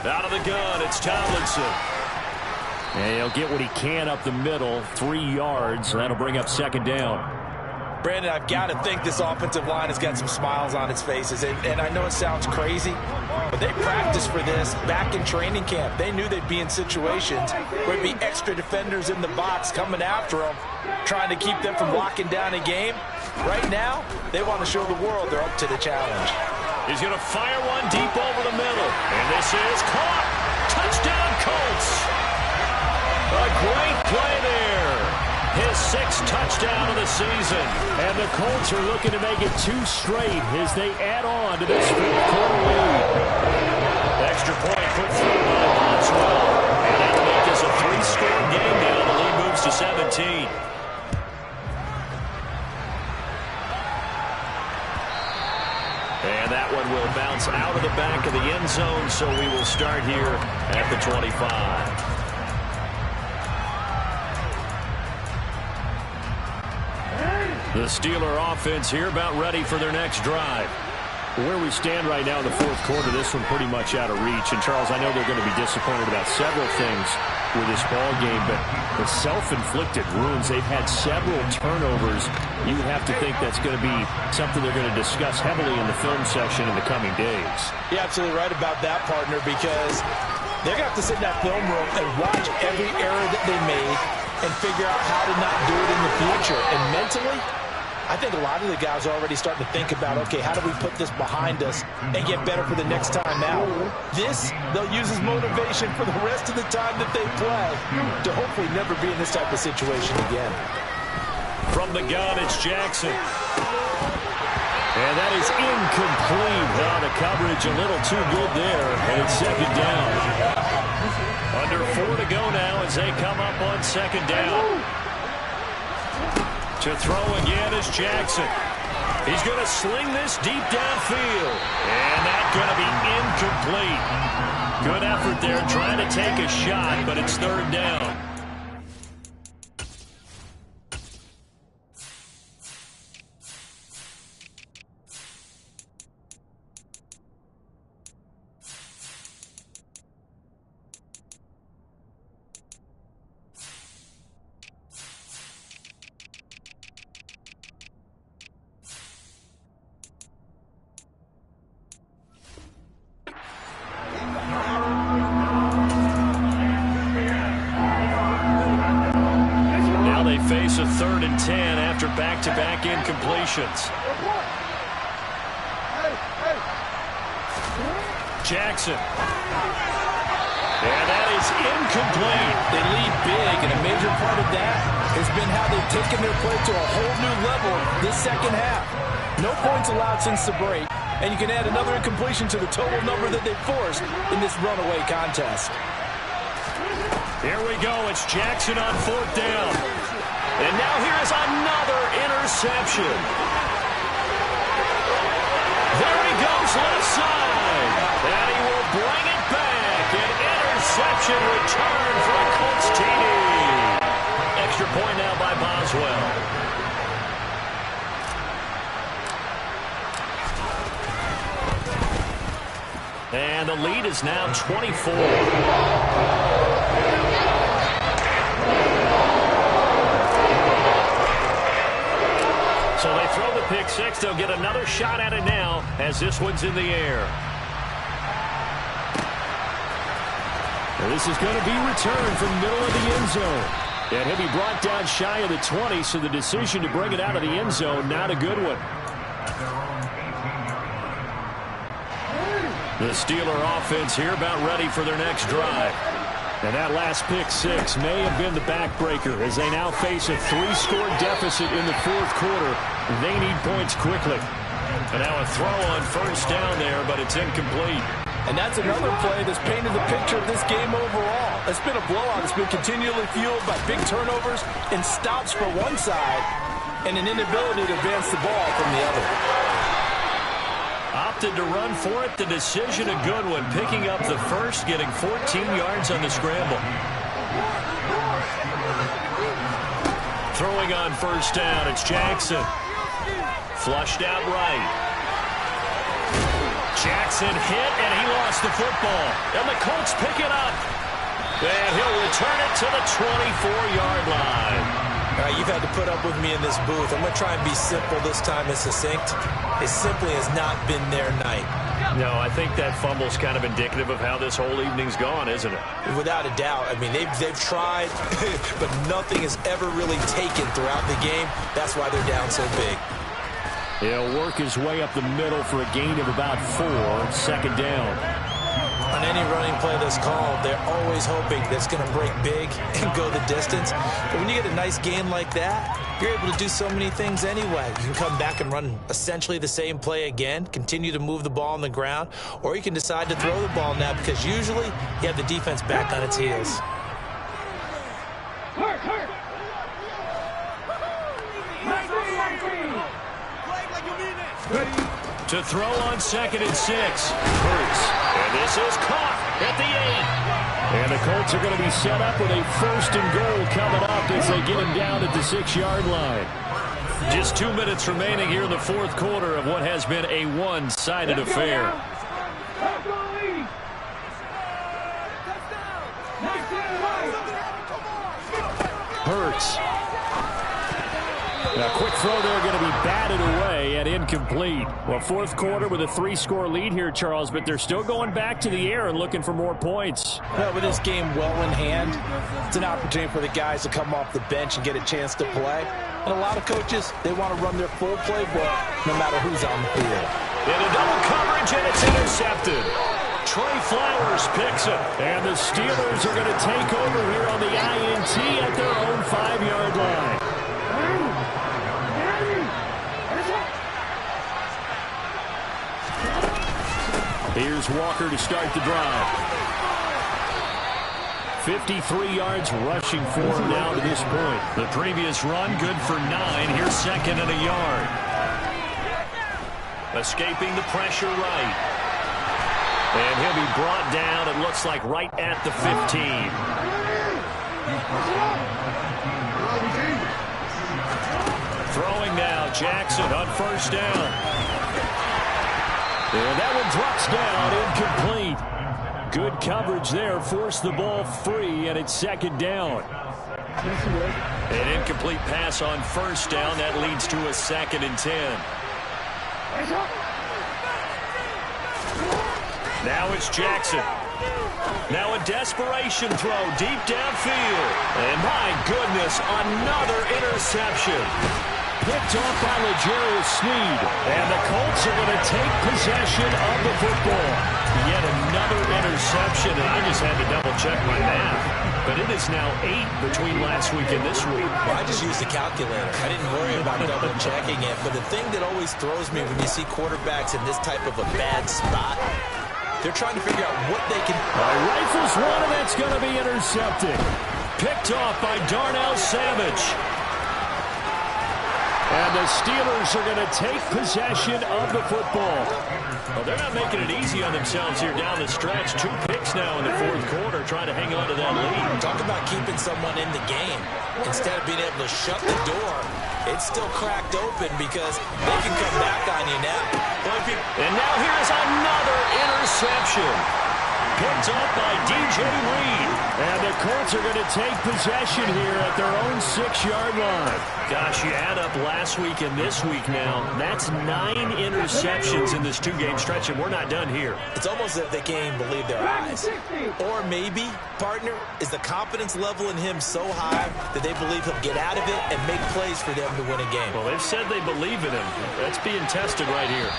Speaker 4: Out of the gun, it's Tomlinson.
Speaker 6: And he'll get what he can up the middle, 3 yards. That'll bring up 2nd down.
Speaker 5: Brandon, I've got to think this offensive line has got some smiles on its faces. And I know it sounds crazy, but they practiced for this back in training camp. They knew they'd be in situations where there'd be extra defenders in the box coming after them, trying to keep them from locking down a game. Right now, they want to show the world they're up to the challenge.
Speaker 4: He's going to fire one deep over the middle. And this is caught. Touchdown, Colts. A great play there. His 6th touchdown of the season.
Speaker 6: And the Colts are looking to make it 2 straight as they add on to this 4th quarter lead.
Speaker 4: Extra point put through by Boswell. And that'll make this a 3-score game now. The lead moves to 17. And that one will bounce out of the back of the end zone, so we will start here at the 25. The Steeler offense here about ready for their next drive.
Speaker 6: Where we stand right now in the 4th quarter, this one pretty much out of reach. And, Charles, I know they're going to be disappointed about several things with this ball game, but the self-inflicted wounds, they've had several turnovers. You would have to think that's going to be something they're going to discuss heavily in the film section in the coming days.
Speaker 5: You're absolutely right about that, partner, because they're going to have to sit in that film room and watch every error that they made and figure out how to not do it in the future. And mentally, I think a lot of the guys are already starting to think about, okay, how do we put this behind us and get better for the next time out? This, they'll use as motivation for the rest of the time that they play to hopefully never be in this type of situation again.
Speaker 4: From the gun, it's Jackson. And that is incomplete. Now the coverage a little too good there, and it's second down. Under 4 to go now as they come up on second down. To throw again is Jackson. He's going to sling this deep downfield. And that's going to be incomplete. Good effort there trying to take a shot, but it's third down. Face a 3rd and 10 after back-to-back incompletions. Jackson. And that is incomplete.
Speaker 5: They lead big, and a major part of that has been how they've taken their play to a whole new level this second half. No points allowed since the break, and you can add another incompletion to the total number that they forced in this runaway contest.
Speaker 4: Here we go. It's Jackson on 4th down. And now here is another interception. There he goes left side. And he will bring it back. An interception return for a Colts TD. Extra point now by Boswell. And the lead is now 24. So they throw the pick six. They'll get another shot at it now as this one's in the air. And this is going to be returned from the middle of the end zone. And he'll be brought down shy of the 20, so the decision to bring it out of the end zone, not a good one. The Steeler offense here about ready for their next drive. And that last pick six may have been the backbreaker as they now face a 3-score deficit in the 4th quarter. They need points quickly. And now a throw on 1st down there, but it's incomplete.
Speaker 5: And that's another play that's painted the picture of this game overall. It's been a blowout. It's been continually fueled by big turnovers and stops for one side and an inability to advance the ball from the other.
Speaker 4: Opted to run for it. The decision a good one. Picking up the first, getting 14 yards on the scramble. Throwing on 1st down, it's Jackson. Flushed out right. Jackson hit, and he lost the football. And the Colts pick it up. And he'll return it to the 24-yard line.
Speaker 5: All right, you've had to put up with me in this booth. I'm going to try and be simple this time and succinct. It simply has not been their night.
Speaker 4: No, I think that fumble's kind of indicative of how this whole evening's gone, isn't it?
Speaker 5: Without a doubt. I mean, they've tried, but nothing has ever really taken throughout the game. That's why they're down so big.
Speaker 6: He'll work his way up the middle for a gain of about 4, 2nd down.
Speaker 5: On any running play that's called, they're always hoping that's going to break big and go the distance. But when you get a nice gain like that, you're able to do so many things anyway. You can come back and run essentially the same play again, continue to move the ball on the ground, or you can decide to throw the ball now because usually you have the defense back on its heels.
Speaker 4: To throw on 2nd and 6. Hurts. And this is caught at the 8. And the Colts are going to be set up with a 1st and goal coming up as they get him down at the 6-yard line. Just 2 minutes remaining here in the 4th quarter of what has been a one-sided affair. Hurts.
Speaker 6: A quick throw there going to be batted away and incomplete. Well, fourth quarter with a 3-score lead here, Charles, but they're still going back to the air and looking for more points.
Speaker 5: Well, with this game well in hand, it's an opportunity for the guys to come off the bench and get a chance to play. And a lot of coaches, they want to run their full playbook no matter who's on the field.
Speaker 4: In a double coverage, and it's intercepted. Trey Flowers picks it. And the Steelers are going to take over here on the INT at their own 5-yard line. Here's Walker to start the drive. 53 yards rushing for him now to this point. The previous run, good for 9. Here's second and a yard. Escaping the pressure right. And he'll be brought down, it looks like, right at the 15. Throwing now, Jackson on first down. And that one drops down, incomplete. Good coverage there, forced the ball free, and it's second down. An incomplete pass on first down, that leads to a 2nd and 10. Now it's Jackson. Now a desperation throw deep downfield. And my goodness, another interception. Picked off by L'Jarius Sneed. And the Colts are going to take possession of the football. Yet another interception, and I just had to double-check my math. But it is now 8 between last week and this week.
Speaker 5: Well, I just used the calculator. I didn't worry about double-checking it. But the thing that always throws me when you see quarterbacks in this type of a bad spot, they're trying to figure out what they can...
Speaker 6: Rifles one, and that's going to be intercepted. Picked off by Darnell Savage. And the Steelers are going to take possession of the football. Well, they're not making it easy on themselves here down the stretch. 2 picks now in the fourth quarter, trying to hang on to that lead.
Speaker 5: Talk about keeping someone in the game. Instead of being able to shut the door, it's still cracked open because they can come back on you now.
Speaker 4: And now here's another interception. Picked up by DJ Reed.
Speaker 6: And the Colts are going to take possession here at their own 6-yard line.
Speaker 4: Gosh, you add up last week and this week now. That's 9 interceptions in this 2-game stretch, and we're not done here.
Speaker 5: It's almost as if they can't even believe their eyes. Or maybe, partner, is the confidence level in him so high that they believe he'll get out of it and make plays for them to win a game.
Speaker 4: Well, they've said they believe in him. That's being tested right here.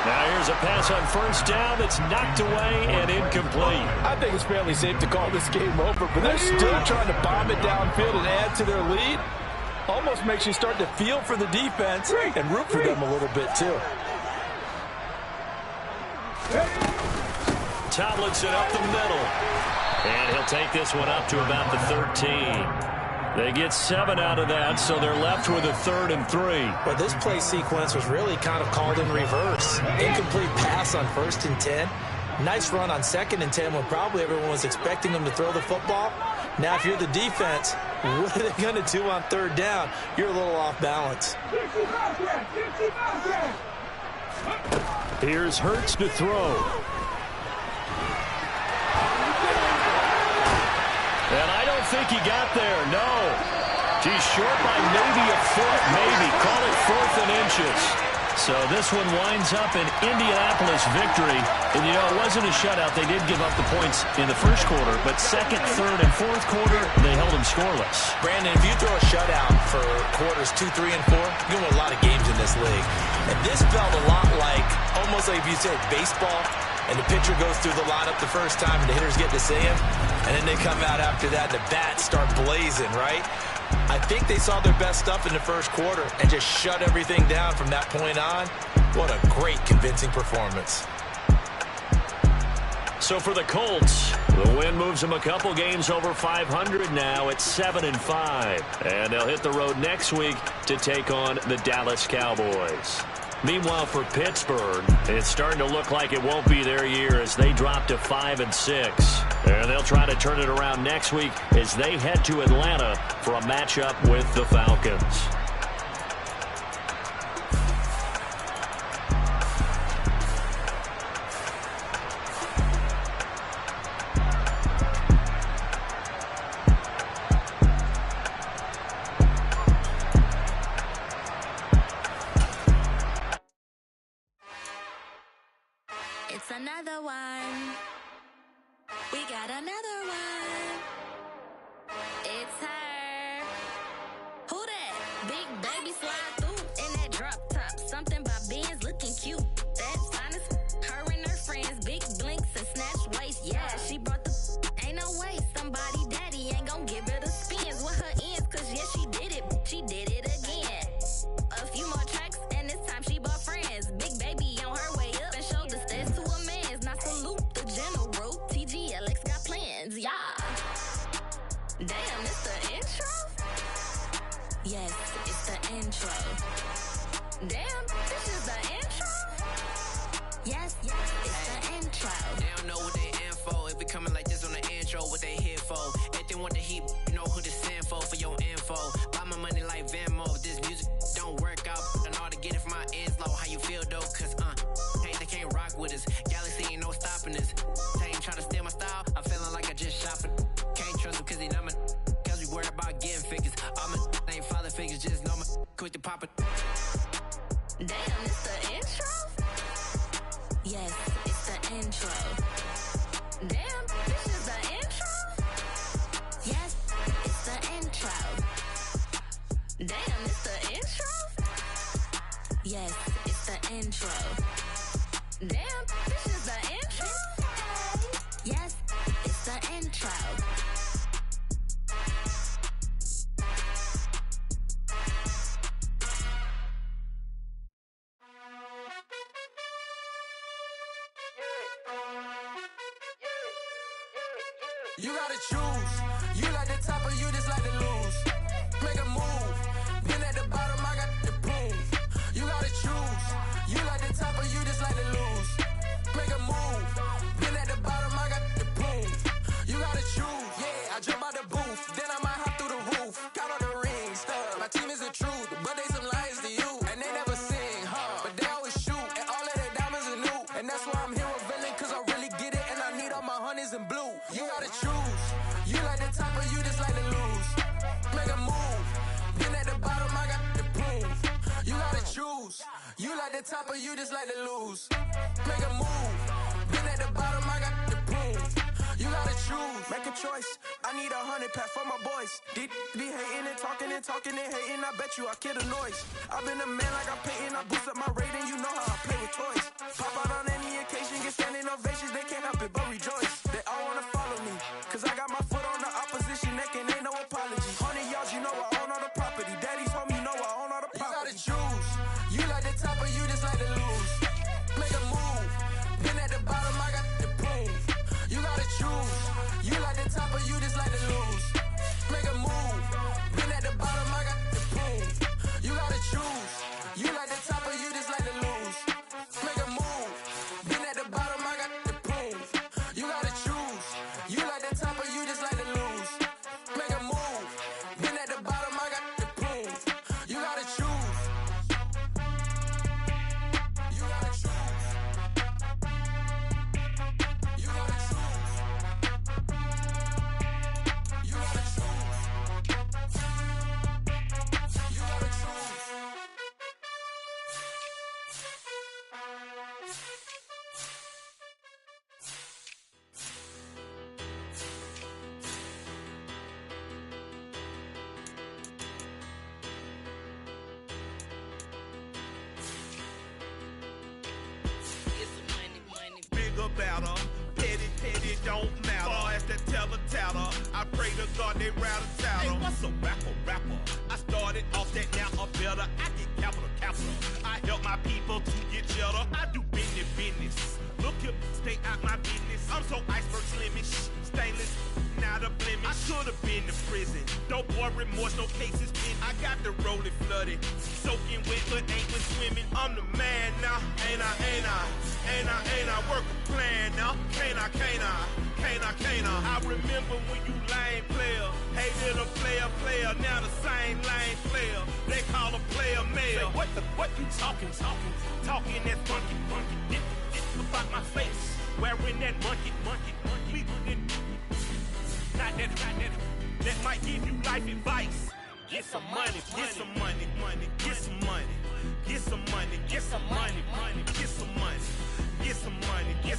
Speaker 4: Now here's a pass on first down that's knocked away and incomplete.
Speaker 5: I think it's fairly safe to call this game over, but they're still trying to bomb it downfield and add to their lead. Almost makes you start to feel for the defense and root for them a little bit too.
Speaker 4: Tomlinson up the middle. And he'll take this one up to about the 13. They get 7 out of that, so they're left with a 3rd and 3.
Speaker 5: But this play sequence was really kind of called in reverse. Incomplete pass on 1st and 10. Nice run on 2nd and 10 when probably everyone was expecting them to throw the football. Now, if you're the defense, what are they going to do on 3rd down? You're a little off balance.
Speaker 6: Here's Hurts to throw.
Speaker 4: And I don't think he got there, no. He's short by maybe a foot, maybe. Call it 4th and inches. So this one winds up an Indianapolis victory. And, you know, it wasn't a shutout. They did give up the points in the first quarter. But 2nd, 3rd, and 4th quarter, they held them scoreless.
Speaker 5: Brandon, if you throw a shutout for quarters 2, 3, and 4, you're going to win a lot of games in this league. And this felt a lot like, almost like if you said baseball, and the pitcher goes through the lineup the first time and the hitters get to see him, and then they come out after that and the bats start blazing, right? I think they saw their best stuff in the first quarter and just shut everything down from that point on. What a great, convincing performance.
Speaker 4: So for the Colts, the win moves them a couple games over 500 now at 7-5. And they'll hit the road next week to take on the Dallas Cowboys. Meanwhile, for Pittsburgh, it's starting to look like it won't be their year as they drop to 5-6. And they'll try to turn it around next week as they head to Atlanta for a matchup with the Falcons.
Speaker 7: It's another one. We got another one. It's her. Who that? Big baby slide through in that drop top. Something by Benz looking cute. That's honest. Her and her friends, big blinks and snatch waist. Yeah, she brought the. Ain't no way somebody daddy ain't gon' give her the spins with her ends. Cause yeah, she did it. She did it again. A few more tracks and this time she bought friends. Big baby on her way up and showed the stairs to a man's. Now salute the general. TGLX got plans, yeah. Damn, it's the intro? Yes, it's the intro. Damn, this is the intro? Yes, it's the intro.
Speaker 8: They don't know what they in for. If we coming like this on the intro, what they here for? If they want the heat, you know who to send for your info. Buy my money like Venmo. If this music don't work out, I know how to get it from my ends low. How you feel though? Cause hey, they can't rock with us. Galaxy ain't no stopping us. They ain't try to steal my style. I'm feeling like I just shopping. Can't trust him cause he not my. Cause we worried about getting figures. All my ain't father figures, just know my quick to pop it.
Speaker 7: Damn, it's the intro? Yes, it's the intro. Damn, this is the intro? Yes, it's the intro. Damn, it's the intro? Yes, it's the intro. Damn, this is the intro? Yes, it's the intro.
Speaker 1: You gotta choose. You like the top or you just like to lose. Make a move. Been at the bottom, I got the prove. You gotta choose. You like the top or you just like to lose. Make a move. Been at the bottom, I got the prove. You gotta choose. Yeah, I jump out the booth. Then I might hop through the roof. Count all the rings. My team is the truth, but they some liars to you. And they never sing, but they always shoot. And all of their diamonds are new. And that's why I'm here with villain, cause I really get it. And I need all my honeys in blue. You gotta choose. You like the top or you just like to lose. Make a move. Been at the bottom, I got the proof. You gotta choose. You like the top or you just like to lose. Make a move. Been at the bottom, I got the proof. You gotta choose. Make a choice. I need 100 pack for my boys. Be hating and talking and hating. I bet you I kill the noise. I've been a man like I'm Peyton. I boost up my rating. You know how I play with toys. Pop out on any occasion, get standing ovations. They can't help it but rejoice. They all wanna follow me, cause I got my foot on the opposition neck and ain't no apology. 100 yards, you know I own all the property. Daddy's home, you know I own all the property. You gotta choose. You like the top or you just like to lose. Make a move. Been at the bottom, I got the proof. You gotta choose. You like the top or you just like to lose. Make a move. Been at the bottom, I got the proof. You gotta choose. You like the top or you just like to lose. Make a move. Been at the bottom, I got the proof. You gotta choose. You like the top or you just like to lose. Make a move. Been at the bottom, I got the proof. You gotta choose. You gotta choose. You gotta choose. You gotta choose. You gotta choose.
Speaker 9: Bigger, better, petty, don't matter. Far as the teller, I pray to God they rattle tattle. Hey, what's a rapper? I started off that, now I'm better. I get capital. I help my people to get cheddar. I do business. Look here, stay out my business. I'm so iceberg slimish, stainless, not a blemish. I should have been to prison. Don't boy remorse, no cases pending. I got the rolling flooded, soaking wet, but ain't been swimming. I'm the man now, ain't I? Work a plan now, can't I? I remember when you lame player, hated a player, now the same lame player. They call a player mayor. What you talking? Talking that funky. It's about my face, wearing that monkey. We didn't. Not that might give you life advice. Get some money, get some money. Get some money, get some money. Get some money, get some money. Get some money, get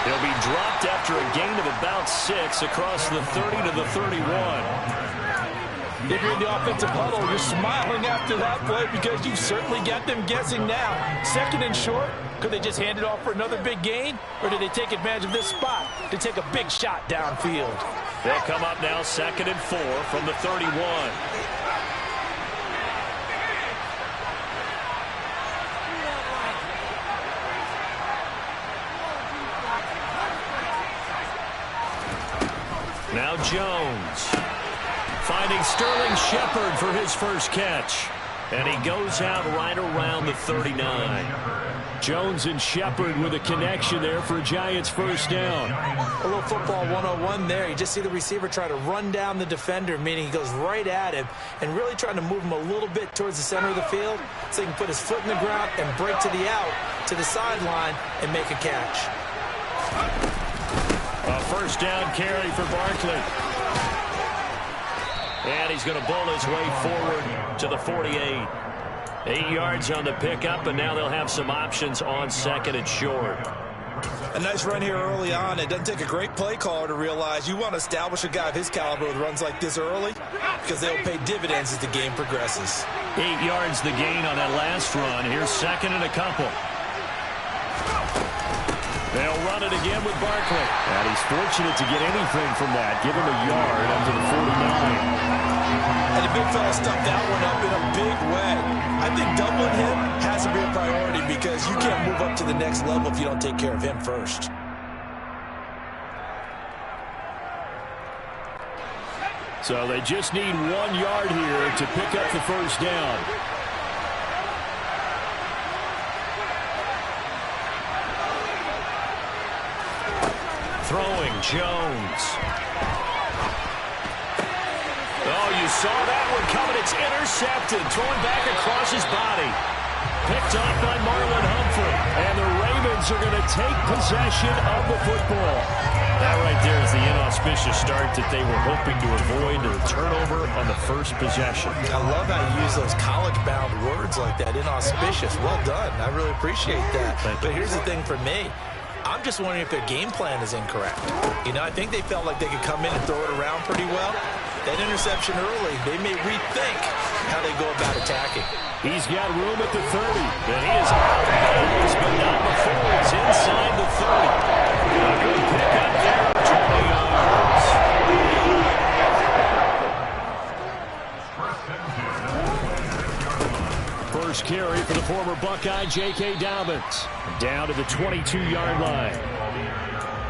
Speaker 4: He'll be dropped after a gain of about 6 across the 30 to the 31.
Speaker 5: If you're in the offensive huddle, you're smiling after that play because you've certainly got them guessing now. 2nd and short, could they just hand it off for another big gain? Or did they take advantage of this spot to take a big shot downfield?
Speaker 4: They'll come up now 2nd and 4 from the 31. Now Jones finding Sterling Shepard for his first catch. And he goes out right around the 39. Jones and Shepard with a connection there for a Giants first down.
Speaker 5: A little football 101 there. You just see the receiver try to run down the defender, meaning he goes right at him and really trying to move him a little bit towards the center of the field so he can put his foot in the ground and break to the out, to the sideline, and make a catch.
Speaker 4: A first down carry for Barkley. And he's going to bowl his way forward to the 48. 8 yards on the pickup, and now they'll have some options on 2nd and short.
Speaker 5: A nice run here early on. It doesn't take a great play caller to realize you want to establish a guy of his caliber with runs like this early because they'll pay dividends as the game progresses.
Speaker 4: 8 yards the gain on that last run. Here's 2nd and a couple. They'll run it again with Barkley.
Speaker 6: And he's fortunate to get anything from that. Give him a yard up to the 49.
Speaker 5: And the big fella stuffed that one up in a big way. I think doubling him has to be a priority because you can't move up to the next level if you don't take care of him first.
Speaker 6: So they just need 1 yard here to pick up the first down.
Speaker 4: Throwing Jones. Oh, you saw that one coming. It's intercepted. Thrown back across his body. Picked off by Marlon Humphrey. And the Ravens are going to take possession of the football. That right there is the inauspicious start that they were hoping to avoid, a turnover on the first possession.
Speaker 5: I love how you use those college-bound words like that, inauspicious. Well done. I really appreciate that. But here's the thing for me. I'm just wondering if their game plan is incorrect. You know, I think they felt like they could come in and throw it around pretty well. That interception early, they may rethink how they go about attacking.
Speaker 4: He's got room at the 30. And he is out of bounds, but not before he's inside the 30. A good pickup there, 20 yards. First carry for the former Buckeye, J.K. Dobbins. Down to the 22-yard line.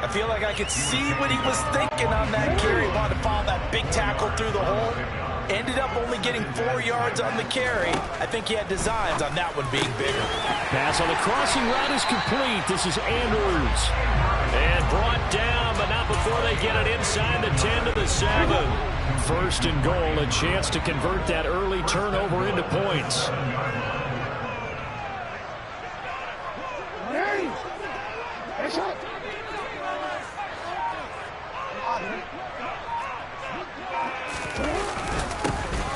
Speaker 5: I feel like I could see what he was thinking on that carry. Wanted to follow that big tackle through the hole. Ended up only getting 4 yards on the carry. I think he had designs on that one being bigger.
Speaker 4: Pass on the crossing route is complete. This is Andrews. And brought down, but not before they get it inside the 10 to the 7. First and goal, a chance to convert that early turnover into points.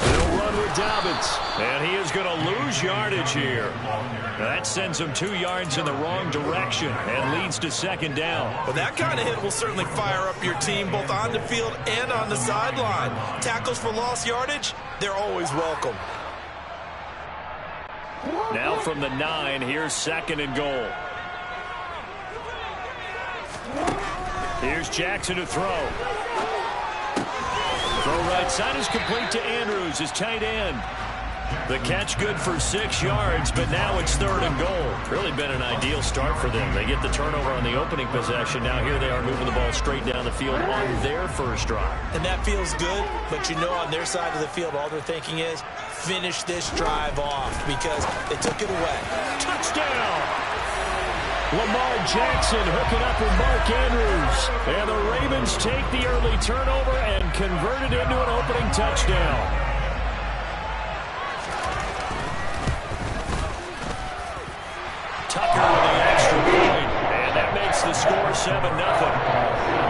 Speaker 4: They'll run with Dobbins, and he is going to lose yardage here. That sends him 2 yards in the wrong direction and leads to 2nd down.
Speaker 5: Well, that kind of hit will certainly fire up your team both on the field and on the sideline. Tackles for lost yardage, they're always welcome.
Speaker 4: Now from the 9, here's 2nd and goal. Here's Jackson to throw. Throw right side is complete to Andrews, his tight end. The catch good for 6 yards, but now it's 3rd and goal. Really been an ideal start for them. They get the turnover on the opening possession. Now here they are moving the ball straight down the field on their first drive.
Speaker 5: And that feels good, but you know on their side of the field, all they're thinking is finish this drive off because they took it away.
Speaker 4: Touchdown! Lamar Jackson hooking up with Mark Andrews. And the Ravens take the early turnover and convert it into an opening touchdown. Tucker with the extra point, and that makes the score 7-0.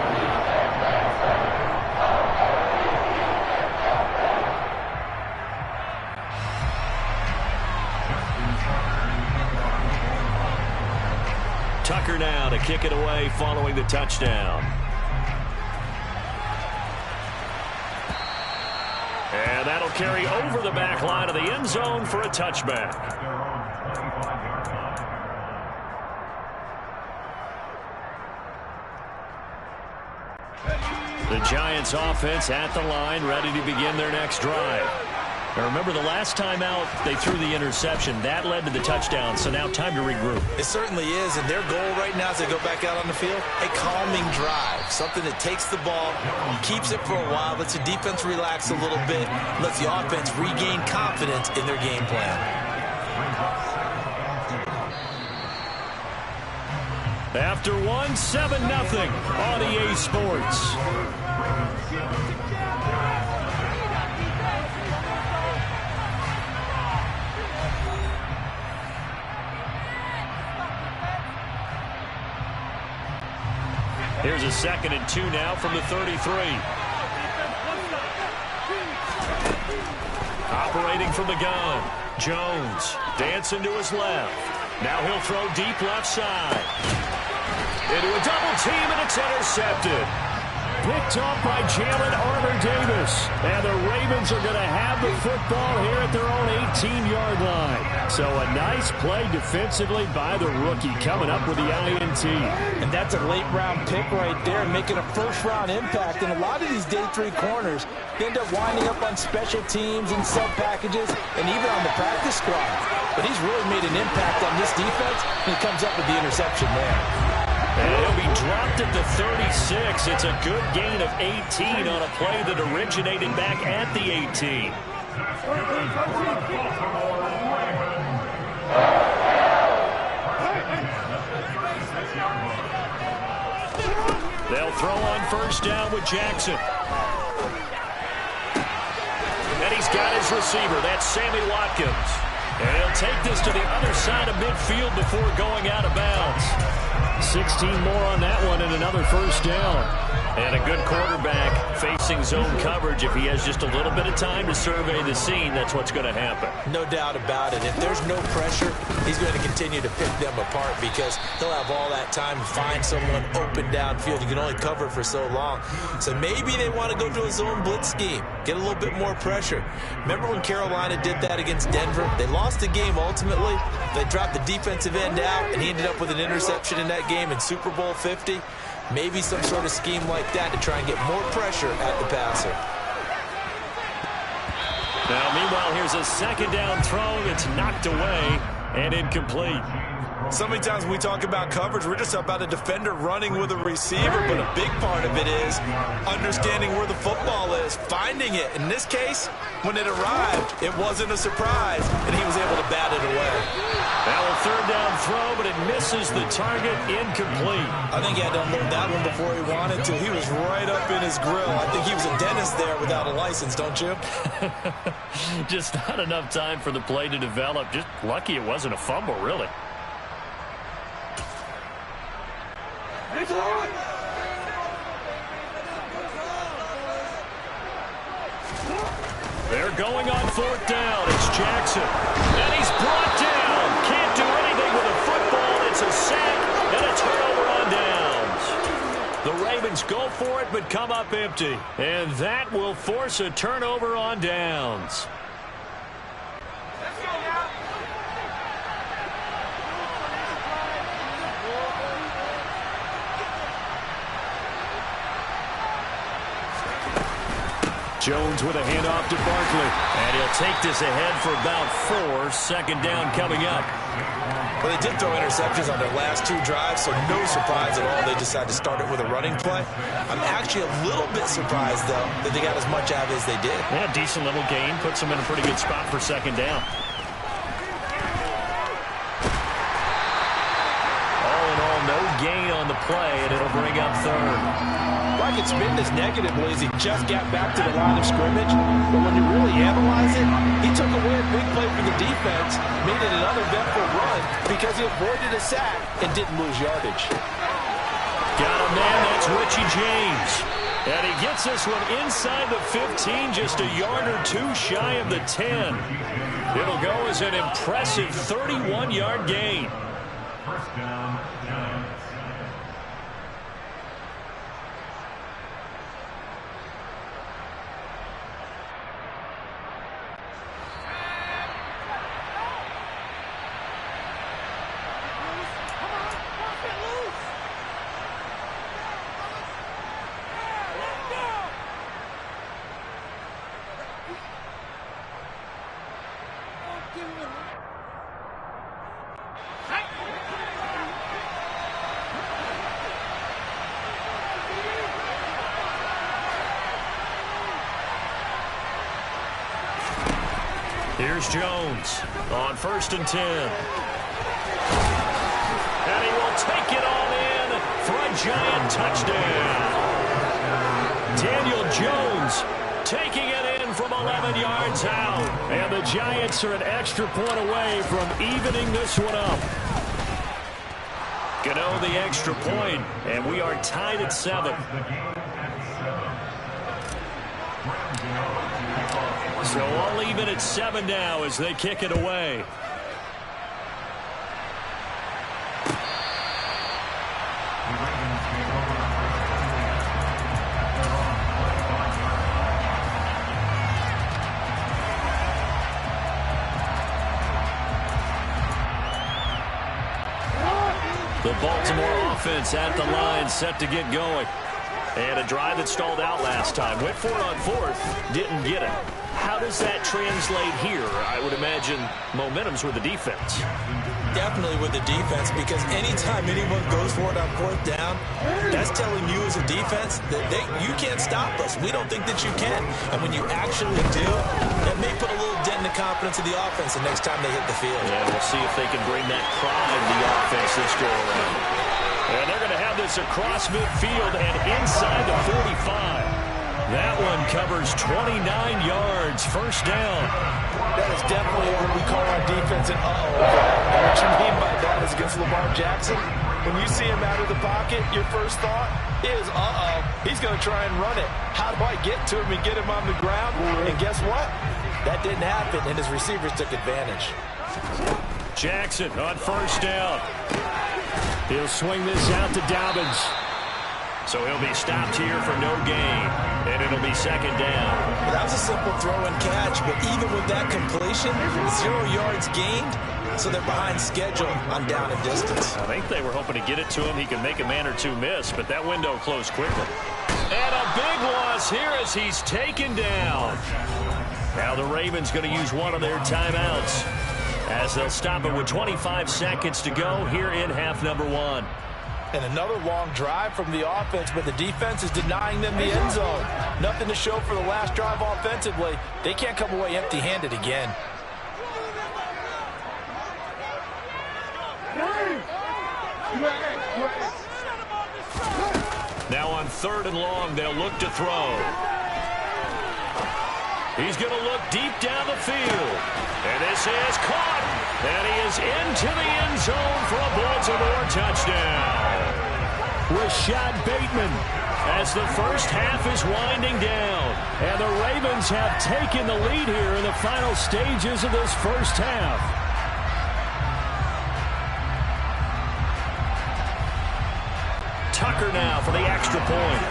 Speaker 4: Tucker now to kick it away following the touchdown. And that'll carry over the back line of the end zone for a touchback. The Giants offense at the line, ready to begin their next drive. Now remember, the last time out, they threw the interception. That led to the touchdown, so now time to regroup.
Speaker 5: It certainly is, and their goal right now as they go back out on the field, a calming drive, something that takes the ball, keeps it for a while, lets the defense relax a little bit, lets the offense regain confidence in their game plan.
Speaker 4: After 7-0 on EA Sports. Here's a 2nd and 2 now from the 33. Operating from the gun. Jones dancing to his left. Now he'll throw deep left side. Into a double team, and it's intercepted. Picked off by Jalen Armour-Davis. And the Ravens are going to have the football here at their own 18-yard line. So a nice play defensively by the rookie, coming up with the INT.
Speaker 5: And that's a late-round pick right there, making a first-round impact. And a lot of these day 3 corners end up winding up on special teams and sub-packages and even on the practice squad. But he's really made an impact on this defense, and he comes up with the interception there.
Speaker 4: And he'll be dropped at the 36. It's a good gain of 18 on a play that originated back at the 18. They'll throw on first down with Jackson. And he's got his receiver. That's Sammy Watkins. And he'll take this to the other side of midfield before going out of bounds. 16 more on that one and another first down. And a good quarterback facing zone coverage. If he has just a little bit of time to survey the scene, that's what's going to happen.
Speaker 5: No doubt about it. If there's no pressure, he's going to continue to pick them apart because he'll have all that time to find someone open downfield. You can only cover for so long. So maybe they want to go to a zone blitz scheme, get a little bit more pressure. Remember when Carolina did that against Denver? They lost the game ultimately. They dropped the defensive end out, and he ended up with an interception in that game in Super Bowl 50. Maybe some sort of scheme like that to try and get more pressure at the passer.
Speaker 4: Now, meanwhile, here's a 2nd down throw that's knocked away and incomplete.
Speaker 5: So many times when we talk about coverage, we're just about a defender running with a receiver, but a big part of it is understanding where the football is, finding it. In this case, when it arrived, it wasn't a surprise, and he was able to bat it away.
Speaker 4: Now a 3rd down throw, but it misses the target, incomplete.
Speaker 5: I think he had to unload that one before he wanted to. He was right up in his grill. I think he was a dentist there without a license, don't you?
Speaker 4: Just not enough time for the play to develop. Just lucky it wasn't a fumble, really. They're going on 4th down. It's Jackson. And he's brought down. Can't do anything with a football. It's a sack and a turnover on downs. The Ravens go for it but come up empty. And that will force a turnover on downs. Jones with a handoff to Barkley. And he'll take this ahead for about 4. 2nd down coming up.
Speaker 5: Well, they did throw interceptions on their last 2 drives, so no surprise at all they decided to start it with a running play. I'm actually a little bit surprised, though, that they got as much out as they did.
Speaker 4: Yeah, decent little gain. Puts them in a pretty good spot for 2nd down. All in all, no gain on the play, and it'll bring up 3rd.
Speaker 5: I could spin this negatively as he just got back to the line of scrimmage, but when you really analyze it, he took away a big play for the defense, made it an uneventful run because he avoided a sack and didn't lose yardage.
Speaker 4: Got a man, that's Richie James. And he gets this one inside the 15, just a yard or 2 shy of the 10. It'll go as an impressive 31-yard gain.
Speaker 10: First down,
Speaker 4: Here's Jones on 1st and 10. And he will take it all in for a Giant touchdown. Daniel Jones taking it in from 11 yards out. And the Giants are an extra point away from evening this one up. Gano the extra point, and we are tied at 7. So all even at 7 now as they kick it away. The Baltimore offense at the line, set to get going. And a drive that stalled out last time. Went for it on 4th, didn't get it. How does that translate here? I would imagine momentum's with the defense.
Speaker 5: Definitely with the defense, because anytime anyone goes for it on 4th down, that's telling you as a defense that you can't stop us. We don't think that you can. And when you actually do, that may put a little dent in the confidence of the offense the next time they hit the field.
Speaker 4: Yeah, we'll see if they can bring that pride to the offense this go around. And they're going to have this across midfield and inside the 45. That one covers 29 yards, 1st down.
Speaker 5: That is definitely what we call our defense an uh-oh. And what you mean by that is against Lamar Jackson, when you see him out of the pocket, your first thought is, uh-oh, he's going to try and run it. How do I get to him and get him on the ground? And guess what? That didn't happen, and his receivers took advantage.
Speaker 4: Jackson on 1st down. He'll swing this out to Dobbins. So he'll be stopped here for no gain, and it'll be 2nd down.
Speaker 5: Well, that was a simple throw and catch, but even with that completion, 0 yards gained, so they're behind schedule on down and distance.
Speaker 4: I think they were hoping to get it to him. He could make a man or two miss, but that window closed quickly. And a big loss here as he's taken down. Now the Ravens going to use one of their timeouts as they'll stop it with 25 seconds to go here in half number 1.
Speaker 5: And another long drive from the offense, but the defense is denying them the end zone. Nothing to show for the last drive offensively. They can't come away empty-handed again.
Speaker 4: Now on 3rd and long, they'll look to throw. He's going to look deep down the field. And this is caught. And he is into the end zone for a Baltimore touchdown. Rashad Bateman as the first half is winding down. And the Ravens have taken the lead here in the final stages of this first half. Tucker now for the extra point.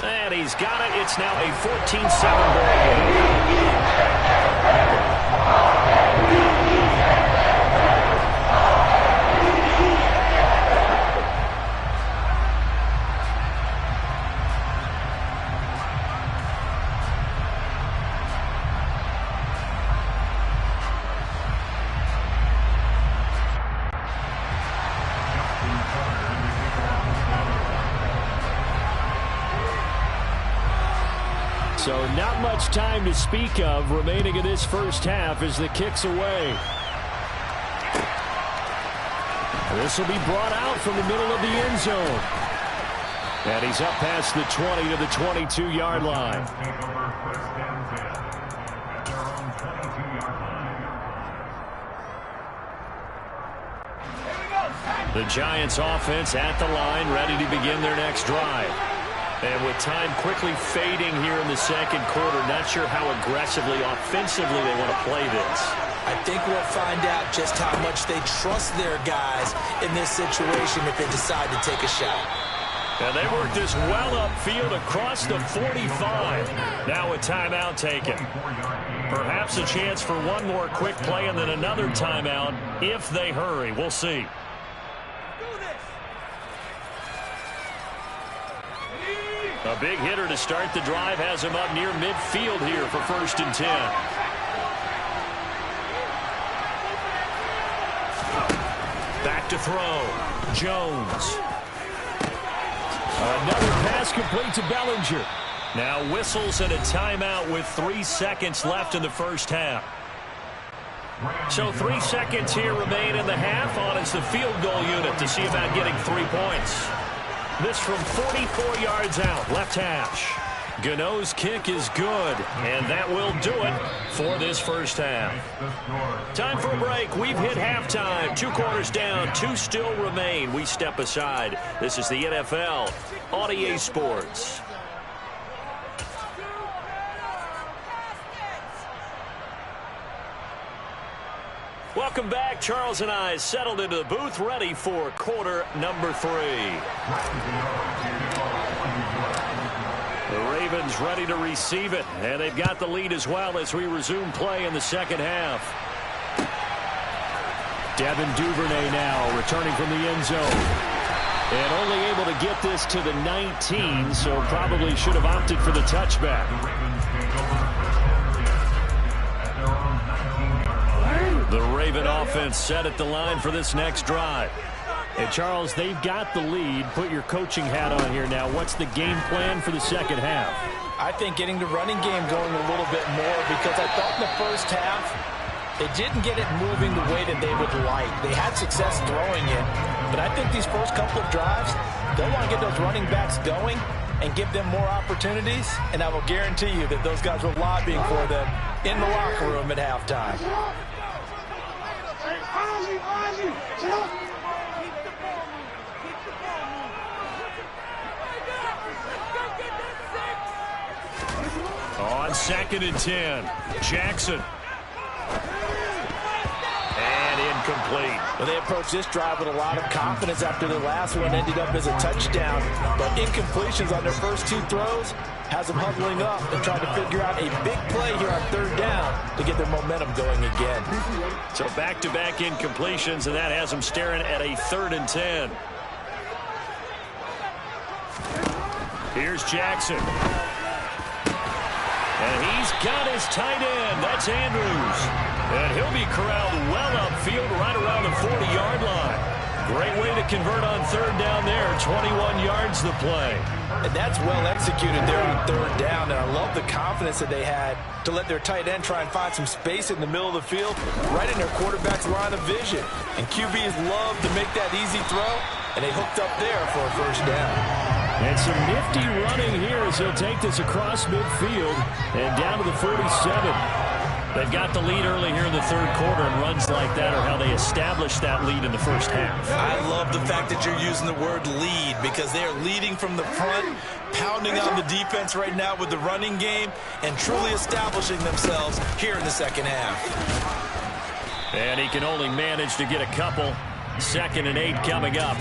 Speaker 4: And he's got it. It's now a 14-7 ball game. So not much time to speak of remaining in this first half as the kick's away. This will be brought out from the middle of the end zone. And he's up past the 20 to the 22-yard line. The Giants offense at the line, ready to begin their next drive. And with time quickly fading here in the second quarter, not sure how aggressively, offensively they want to play this.
Speaker 5: I think we'll find out just how much they trust their guys in this situation if they decide to take a shot.
Speaker 4: And they work this well upfield across the 45. Now a timeout taken. Perhaps a chance for one more quick play and then another timeout if they hurry. We'll see. A big hitter to start the drive has him up near midfield here for 1st and 10. Back to throw. Jones. Another pass complete to Bellinger. Now whistles and a timeout with 3 seconds left in the first half. So 3 seconds here remain in the half. On is the field goal unit to see about getting 3 points. This from 44 yards out, left hash. Gano's kick is good, and that will do it for this first half. Time for a break. We've hit halftime. 2 quarters down, 2 still remain. We step aside. This is the NFL on EA Sports. Welcome back. Charles and I settled into the booth, ready for quarter number 3. The Ravens ready to receive it, and they've got the lead as well as we resume play in the second half. Devin Duvernay now returning from the end zone. And only able to get this to the 19, so probably should have opted for the touchback. The Raven offense set at the line for this next drive. Hey, Charles, they've got the lead. Put your coaching hat on here now. What's the game plan for the second half?
Speaker 5: I think getting the running game going a little bit more, because I thought in the first half they didn't get it moving the way that they would like. They had success throwing it, but I think these first couple of drives, they'll want to get those running backs going and give them more opportunities, and I will guarantee you that those guys were lobbying for them in the locker room at halftime.
Speaker 4: On 2nd and 10, Jackson. And incomplete.
Speaker 5: Well, they approached this drive with a lot of confidence after the last one ended up as a touchdown. But incompletions on their first 2 throws has them huddling up and trying to figure out a big play here on 3rd down to get their momentum going again.
Speaker 4: So back-to-back incompletions, and that has them staring at a 3rd and 10. Here's Jackson. And he's got his tight end. That's Andrews. And he'll be corralled well upfield right around the 40-yard line. Great way to convert on 3rd down there. 21 yards the play.
Speaker 5: And that's well executed there on 3rd down. And I love the confidence that they had to let their tight end try and find some space in the middle of the field, right in their quarterback's line of vision. And QBs love to make that easy throw, and they hooked up there for a 1st down.
Speaker 6: And some nifty running here as he'll take this across midfield and down to the 47. They've got the lead early here in the 3rd quarter, and runs like that are how they established that lead in the first half.
Speaker 5: I love the fact that you're using the word lead, because they are leading from the front, pounding on the defense right now with the running game, and truly establishing themselves here in the second half.
Speaker 4: And he can only manage to get a couple. 2nd and 8 coming up.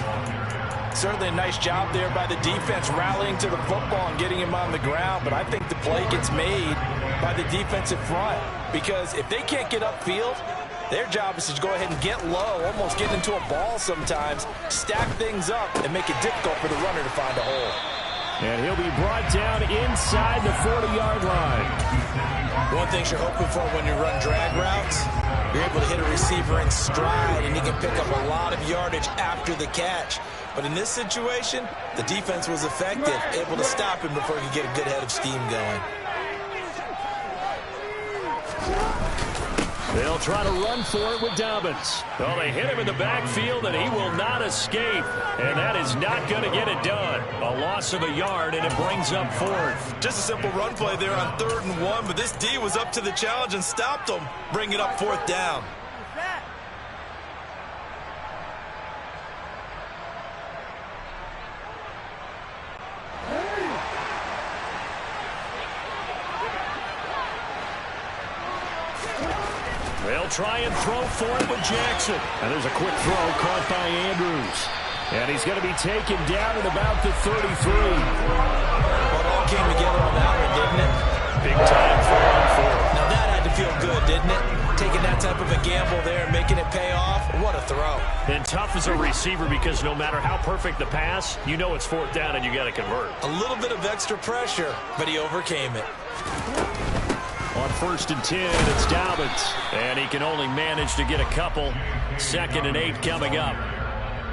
Speaker 5: Certainly a nice job there by the defense rallying to the football and getting him on the ground, but I think the play gets made by the defensive front, because if they can't get upfield, their job is to go ahead and get low, almost get into a ball sometimes, stack things up, and make it difficult for the runner to find a hole.
Speaker 6: And he'll be brought down inside the 40-yard line.
Speaker 5: One thing you're hoping for when you run drag routes, you're able to hit a receiver in stride, and he can pick up a lot of yardage after the catch. But in this situation, the defense was effective, able to stop him before he could get a good head of steam going.
Speaker 4: They'll try to run for it with Dobbins. Well, they hit him in the backfield, and he will not escape. And that is not going to get it done. A loss of a yard, and it brings up 4th.
Speaker 5: Just a simple run play there on 3rd and 1, but this D was up to the challenge and stopped him, bringing up 4th down.
Speaker 4: They'll try and throw for it with Jackson. And there's a quick throw caught by Andrews. And he's going to be taken down at about the 33.
Speaker 5: Well, it all came together on that one, didn't it?
Speaker 4: Big time for on 4th.
Speaker 5: Now that had to feel good, didn't it? Taking that type of a gamble there and making it pay off. What a throw.
Speaker 4: And tough as a receiver, because no matter how perfect the pass, you know it's 4th down and you got to convert.
Speaker 5: A little bit of extra pressure, but he overcame it.
Speaker 4: On 1st and 10, it's Dobbins. And he can only manage to get a couple. 2nd and 8 coming up.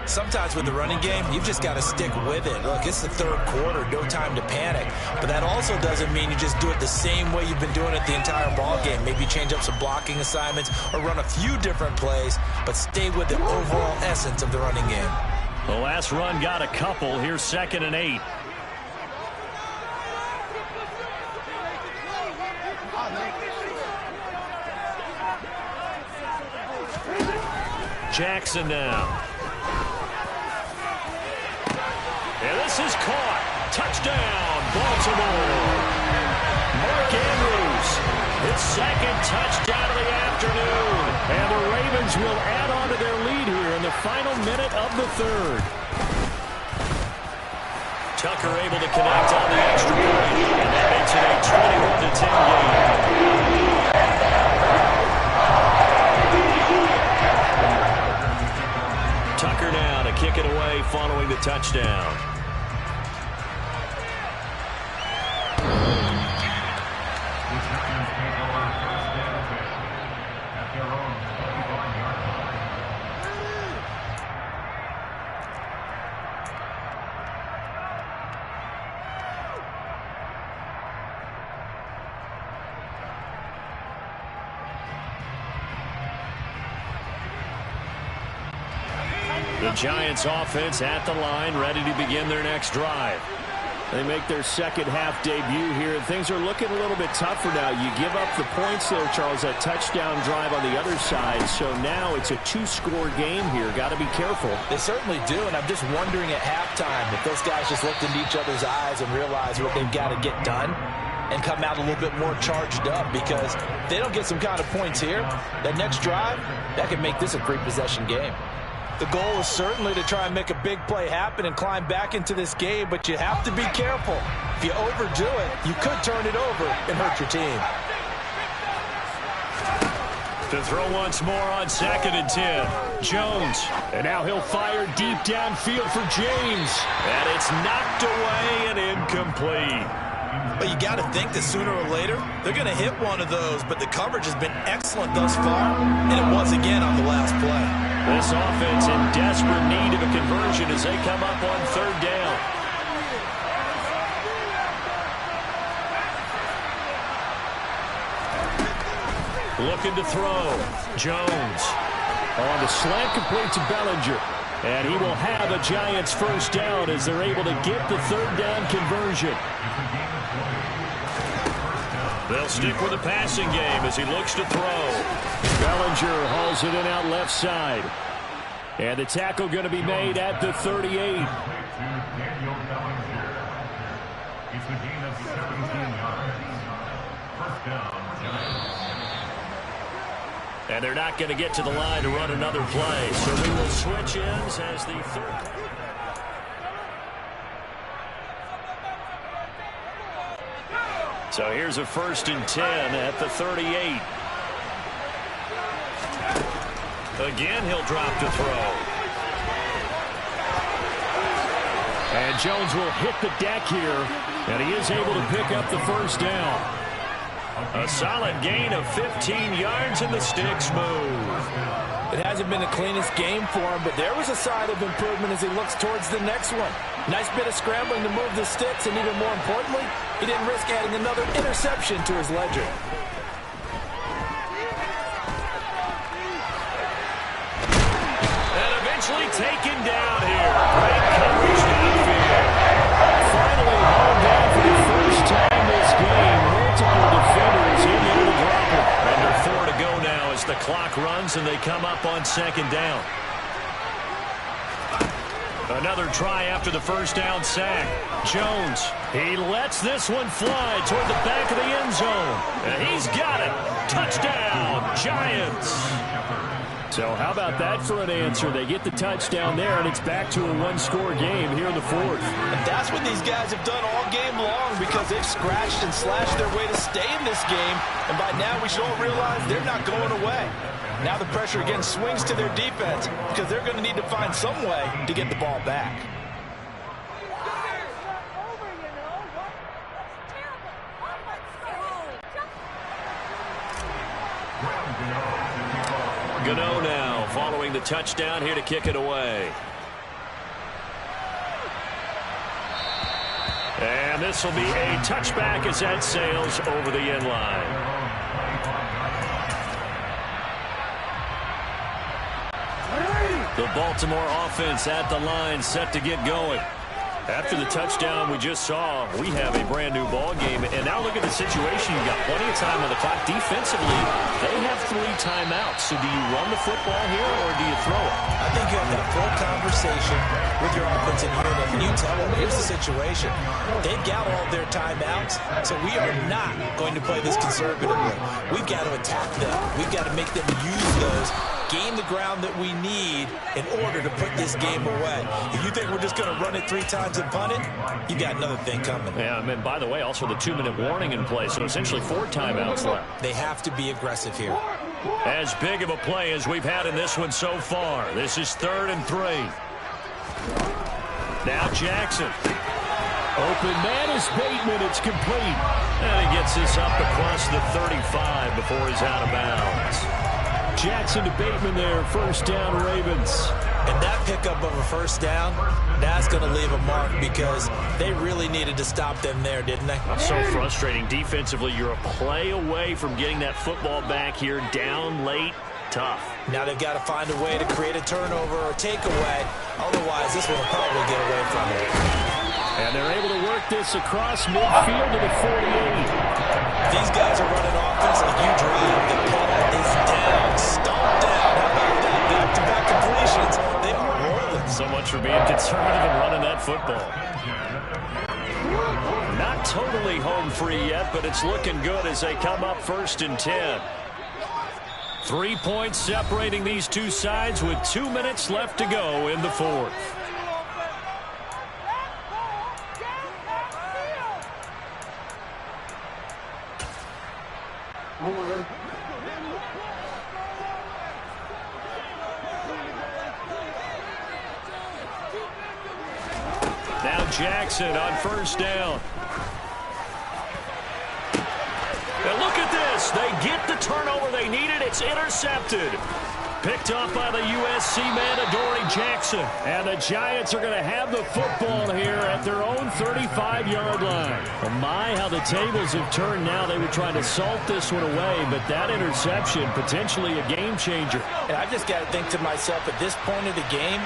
Speaker 5: Sometimes with the running game, you've just got to stick with it. Look, it's the third quarter, no time to panic. But that also doesn't mean you just do it the same way you've been doing it the entire ball game. Maybe change up some blocking assignments or run a few different plays, but stay with the overall essence of the running game.
Speaker 4: The last run got a couple. Here's 2nd and 8. Jackson now. And this is caught. Touchdown, Baltimore. Mark Andrews, his 2nd touchdown of the afternoon. And the Ravens will add on to their lead here in the final minute of the 3rd. Tucker able to connect on the extra point. And that makes it a 21-10 game. Tucker now to kick it away following the touchdown. The Giants offense at the line, ready to begin their next drive. They make their second half debut here, and things are looking a little bit tougher now. You give up the points there, Charles, that touchdown drive on the other side. So now it's a 2-score game here. Got to be careful.
Speaker 5: They certainly do, and I'm just wondering at halftime if those guys just looked into each other's eyes and realized what they've got to get done and come out a little bit more charged up, because if they don't get some kind of points here, that next drive, that could make this a 3-possession game. The goal is certainly to try and make a big play happen and climb back into this game, but you have to be careful. If you overdo it, you could turn it over and hurt your team.
Speaker 4: To throw once more on 2nd and 10. Jones. And now he'll fire deep downfield for James. And it's knocked away and incomplete.
Speaker 5: But you got to think that sooner or later, they're going to hit one of those, but the coverage has been excellent thus far, and it was again on the last play.
Speaker 4: This offense in desperate need of a conversion as they come up on 3rd down. Looking to throw. Jones. On the slant, complete to Bellinger. And he will have a Giants first down as they're able to get the 3rd down conversion. They'll stick with the passing game as he looks to throw. Bellinger hauls it in out left side. And the tackle going to be made at the 38. And they're not going to get to the line to run another play. So we will switch ends as the 3rd. So here's a 1st and 10 at the 38. Again, he'll drop to throw. And Jones will hit the deck here, and he is able to pick up the first down. A solid gain of 15 yards, and the sticks move.
Speaker 5: It hasn't been the cleanest game for him, but there was a sign of improvement as he looks towards the next one. Nice bit of scrambling to move the sticks, and even more importantly, he didn't risk adding another interception to his ledger.
Speaker 4: And eventually taken down here. Great coverage downfield. Finally hauled down for the first time this game. Multiple defenders in there to drop him. Under 4 to go now as the clock runs and they come up on 2nd down. Another try after the first down sack. Jones, he lets this one fly toward the back of the end zone. And he's got it. Touchdown, Giants. So how about that for an answer? They get the touchdown there, and it's back to a 1-score game here in the 4th.
Speaker 5: And that's what these guys have done all game long, because they've scratched and slashed their way to stay in this game. And by now we should all realize they're not going away. Now the pressure again swings to their defense, because they're going to need to find some way to get the ball back.
Speaker 4: Gano now following the touchdown here to kick it away. And this will be a touchback as that sails over the end line. The Baltimore offense at the line, set to get going. After the touchdown we just saw, we have a brand-new ball game. And now look at the situation. You've got plenty of time on the clock. Defensively, they have 3 timeouts. So do you run the football here or do you throw it?
Speaker 5: I think you have that full conversation with your offensive unit, and you tell them, here's the situation. They've got all their timeouts, so we are not going to play this conservatively. We've got to attack them. We've got to make them use those, gain the ground that we need in order to put this game away. If you think we're just going to run it 3 times and punt it, you got another thing coming.
Speaker 4: Yeah, and by the way, also the 2-minute warning in place, so essentially 4 timeouts left.
Speaker 5: They have to be aggressive here.
Speaker 4: As big of a play as we've had in this one so far. This is 3rd and 3. Now Jackson. Open man is Bateman. It's complete. And he gets this up across the 35 before he's out of bounds. Jackson to Bateman there. First down, Ravens.
Speaker 5: And that pickup of a first down, that's going to leave a mark because they really needed to stop them there, didn't they?
Speaker 4: So frustrating. Defensively, you're a play away from getting that football back here. Down late, tough.
Speaker 5: Now they've got to find a way to create a turnover or takeaway. Otherwise, this one will probably get away from it.
Speaker 6: And they're able to work this across midfield to the 48.
Speaker 5: These guys are running offense like you drive. The pedal is down, stomped down. How about that? Back-to-back completions. They are rolling.
Speaker 4: So much for being conservative and running that football. Not totally home free yet, but it's looking good as they come up 1st and 10. 3 points separating these two sides with 2 minutes left to go in the 4th. Now Jackson on 1st down. And look at this. They get the turnover they needed. It's intercepted. Picked off by the USC man, Adoree Jackson. And the Giants are going to have the football here at their own 35-yard line. Oh my, how the tables have turned now. They were trying to salt this one away, but that interception, potentially a game changer.
Speaker 5: And I just got to think to myself, at this point of the game,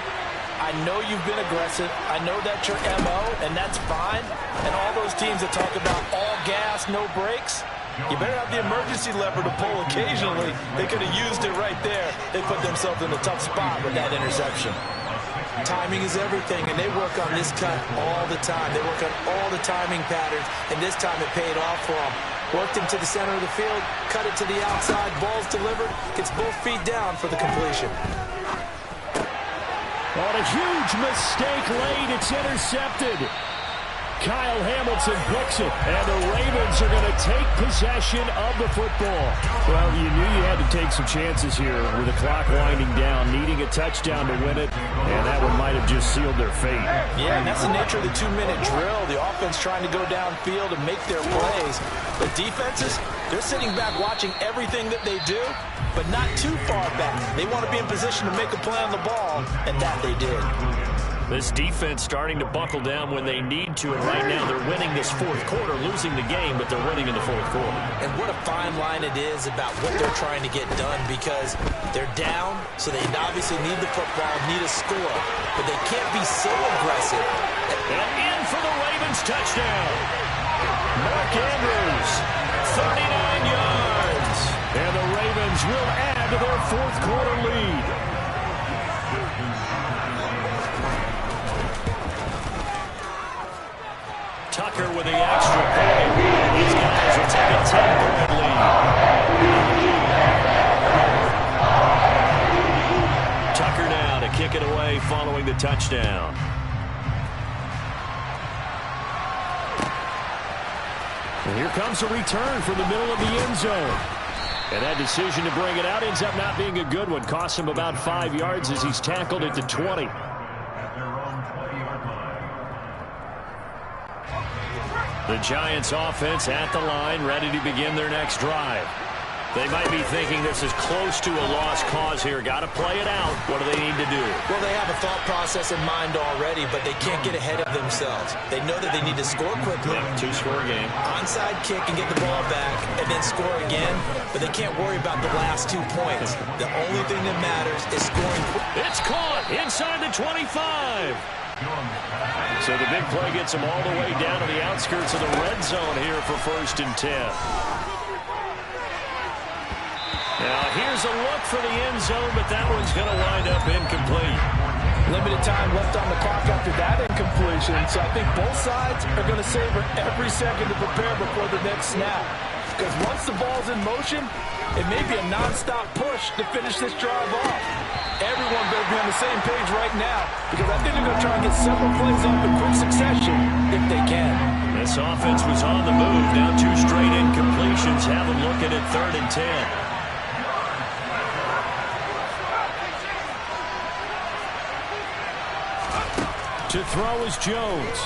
Speaker 5: I know you've been aggressive. I know that's your MO, and that's fine. And all those teams that talk about all gas, no brakes, you better have the emergency lever to pull occasionally. They could have used it right there. They put themselves in a tough spot with that interception. Timing is everything, and they work on this cut all the time. They work on all the timing patterns, and this time it paid off for them. Worked him to the center of the field, cut it to the outside, ball's delivered, gets both feet down for the completion.
Speaker 6: On a huge mistake late, it's intercepted. Kyle Hamilton picks it, and the Ravens are going to take possession of the football. Well, you knew you had to take some chances here with the clock winding down, needing a touchdown to win it, and that one might have just sealed their fate.
Speaker 5: Yeah, and that's the nature of the 2-minute drill. The offense trying to go downfield and make their plays. The defenses, they're sitting back watching everything that they do, but not too far back. They want to be in position to make a play on the ball, and that they did.
Speaker 4: This defense starting to buckle down when they need to, and right now they're winning this 4th quarter, losing the game, but they're winning in the 4th quarter.
Speaker 5: And what a fine line it is about what they're trying to get done, because they're down, so they obviously need the football, need a score, but they can't be so aggressive.
Speaker 4: And in for the Ravens touchdown. Mark Andrews, 39 yards. And the Ravens will add to their 4th quarter lead. Tucker with the extra point. These guys will take a 10-point lead. Tucker now to kick it away following the touchdown. And here comes a return from the middle of the end zone. And that decision to bring it out ends up not being a good one. Costs him about 5 yards as he's tackled at the 20. The Giants offense at the line, ready to begin their next drive. They might be thinking this is close to a lost cause here. Got to play it out. What do they need to do?
Speaker 5: Well, they have a thought process in mind already, but they can't get ahead of themselves. They know that they need to score quickly.
Speaker 4: Yeah, two-score game.
Speaker 5: Onside kick and get the ball back and then score again, but they can't worry about the last 2 points. The only thing that matters is scoring.
Speaker 4: It's caught inside the 25. So the big play gets them all the way down to the outskirts of the red zone here for 1st and 10. Now here's a look for the end zone, but that one's going to wind up incomplete.
Speaker 5: Limited time left on the clock after that incompletion, so I think both sides are going to savor every second to prepare before the next snap. Because once the ball's in motion, it may be a non-stop push to finish this drive off. Everyone better be on the same page right now, because I think they're going to try and get several plays off in quick succession if they can.
Speaker 4: This offense was on the move. Now 2 straight incompletions. Have them looking at 3rd and 10. To throw is Jones.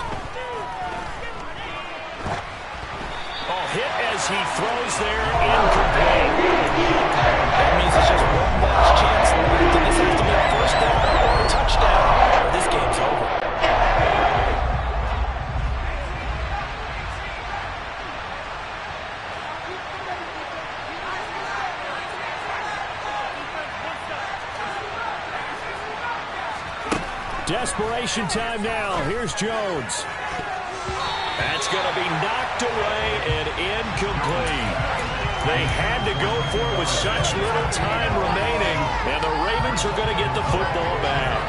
Speaker 4: Oh, hit as he throws there, incomplete.
Speaker 5: That means it's just one last chance left, and this has to be a 1st down or a touchdown, or this game's over.
Speaker 4: Desperation time now. Here's Jones. That's going to be knocked away and incomplete. They had to go for it with such little time remaining, and the Ravens are going to get the football back.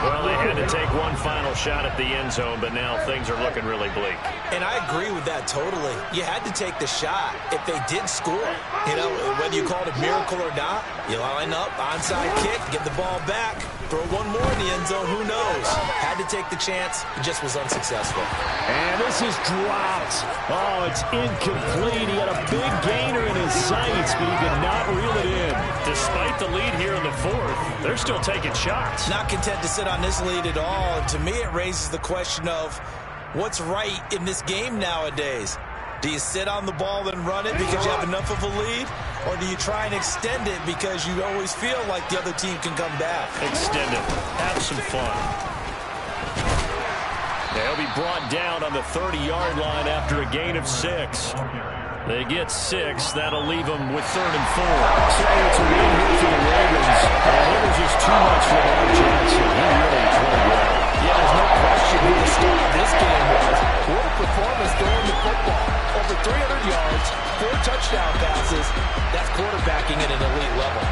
Speaker 4: Well, they had to take one final shot at the end zone, but now things are looking really bleak.
Speaker 5: And I agree with that totally. You had to take the shot if they did score. You know, whether you call it a miracle or not, you line up, onside kick, get the ball back, throw one more in the end zone, who knows? Had to take the chance, it just was unsuccessful.
Speaker 4: And this is dropped. Oh, it's incomplete. He had a big gainer in his sights, but he could not reel it in. Despite the lead here in the 4th, they're still taking shots.
Speaker 5: Not content to sit on this lead at all. And to me, it raises the question of what's right in this game nowadays. Do you sit on the ball and run it because you have enough of a lead? Or do you try and extend it because you always feel like the other team can come back?
Speaker 4: Extend it. Have some fun. They'll be brought down on the 30-yard line after a gain of 6. They get 6. That'll leave them with 3rd and 4.
Speaker 6: Certainly it's a win here for the Ravens. And it was just too much for Lamar Jackson. He really played well.
Speaker 5: Yeah, there's no question who the star of this game was. What a performance throwing the football. Over 300 yards, 4 touchdown passes. That's quarterbacking at an elite level.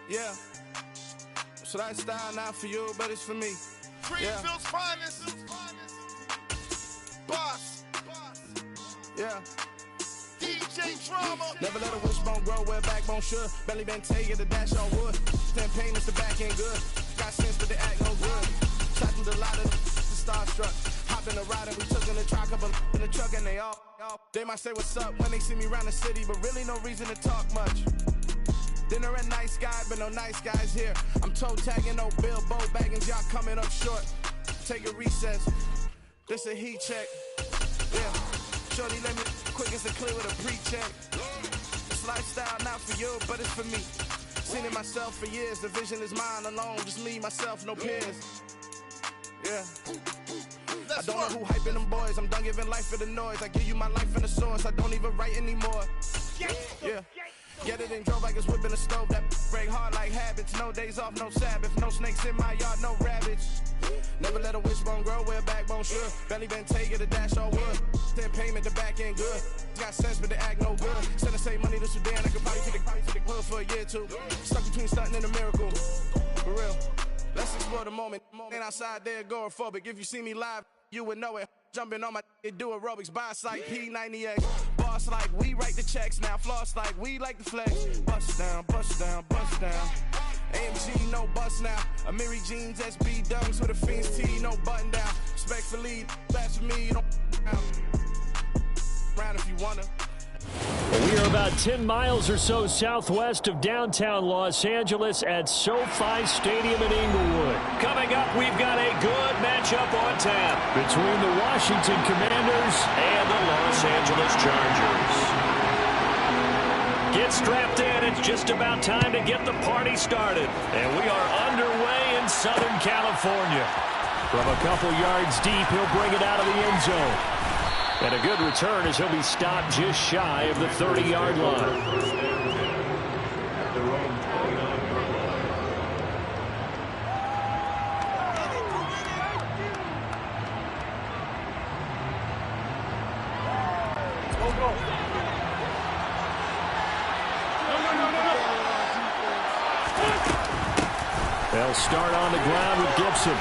Speaker 11: Yeah. So that style not for you, but it's for me.
Speaker 9: Greenfield's finest. Boss.
Speaker 11: Yeah.
Speaker 9: DJ Drama.
Speaker 11: Never let a wishbone grow where a backbone should. Belly been take the dash on wood. 10 payments, the back ain't good. Got sense, but they act no good. Shot through the lot of the starstruck. Hop in the ride and we took in the truck up in the truck and they all. They might say what's up when they see me around the city, but really no reason to talk much. Dinner at nice guy, but no nice guys here. I'm toe tagging, no Bilbo bagging, y'all coming up short. Take a recess. This a heat check. Yeah. Shorty let me quick as a clear with a pre-check. This lifestyle not for you, but it's for me. Seen it myself for years. The vision is mine alone. Just me, myself, no peers. Yeah. I don't know who hyping them boys. I'm done giving life for the noise. I give you my life in the source. I don't even write anymore. Yeah. Get it and drove like it's whipping a stove. That break hard like habits. No days off, no Sabbath. No snakes in my yard, no rabbits. Never let a wishbone grow where a backbone should. Belly been taking the dash on wood. 10 payment, the back end good. Got sense, but they act no good. Send the same money to Sudan. I could probably take the hood for a year or two. Stuck between stunting and a miracle. For real. Let's explore the moment. Ain't outside there agoraphobic. If you see me live,
Speaker 10: you would know it. Jumping on my do aerobics, boss like P98. Boss like we write the checks now. Floss like we like the flex. Bust down, bust down, bust down. AMG, no bust now. Amiri jeans, SB dunks with a Fiends tee, no button down. Respectfully, that's for me. You don't round if you wanna.
Speaker 6: We are about 10 miles or so southwest of downtown Los Angeles at SoFi Stadium in Inglewood.
Speaker 4: Coming up, we've got a good matchup on tap
Speaker 6: between the Washington Commanders
Speaker 4: and the Los Angeles Chargers. Get strapped in. It's just about time to get the party started. And we are underway in Southern California.
Speaker 6: From a couple yards deep, he'll bring it out of the end zone. And a good return as he'll be stopped just shy of the 30-yard line. They'll start on the ground with Gibson.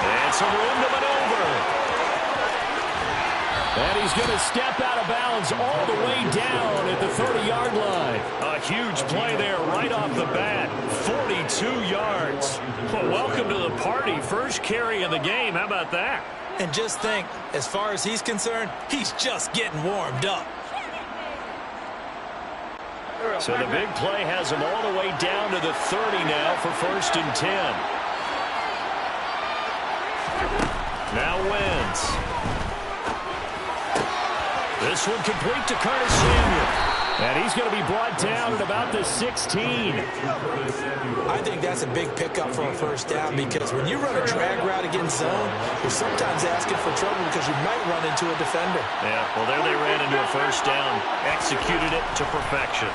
Speaker 4: And some room to maneuver.
Speaker 6: And he's going to step out of bounds all the way down at the 30-yard line.
Speaker 4: A huge play there right off the bat. 42 yards. Well, welcome to the party. First carry of the game. How about that?
Speaker 5: And just think, as far as he's concerned, he's just getting warmed up.
Speaker 4: So the big play has him all the way down to the 30 now for 1st and 10. Now Wentz. This one complete to Curtis Samuel.
Speaker 6: And he's going to be brought down at about the 16.
Speaker 5: I think that's a big pickup for a first down because when you run a drag route against zone, you're sometimes asking for trouble because you might run into a defender.
Speaker 4: Yeah, well, there they ran into a first down. Executed it to perfection.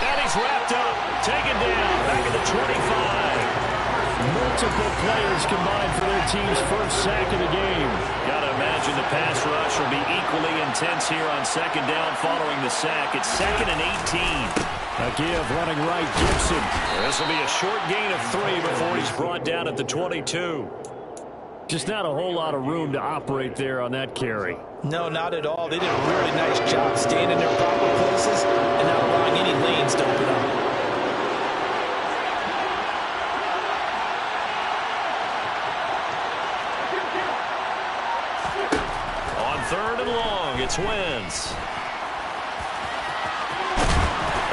Speaker 4: And he's wrapped up. Taken down. Back at the 25.
Speaker 6: Multiple players combined for their team's first sack of the game.
Speaker 4: Got to imagine the pass rush will be equally intense here on 2nd down following the sack. It's 2nd and 18.
Speaker 6: A give running right, Gibson.
Speaker 4: This will be a short gain of 3 before he's brought down at the 22.
Speaker 6: Just not a whole lot of room to operate there on that carry.
Speaker 5: No, not at all. They did a really nice job staying in their proper places and not allowing any lanes to open up.
Speaker 4: It's Wentz.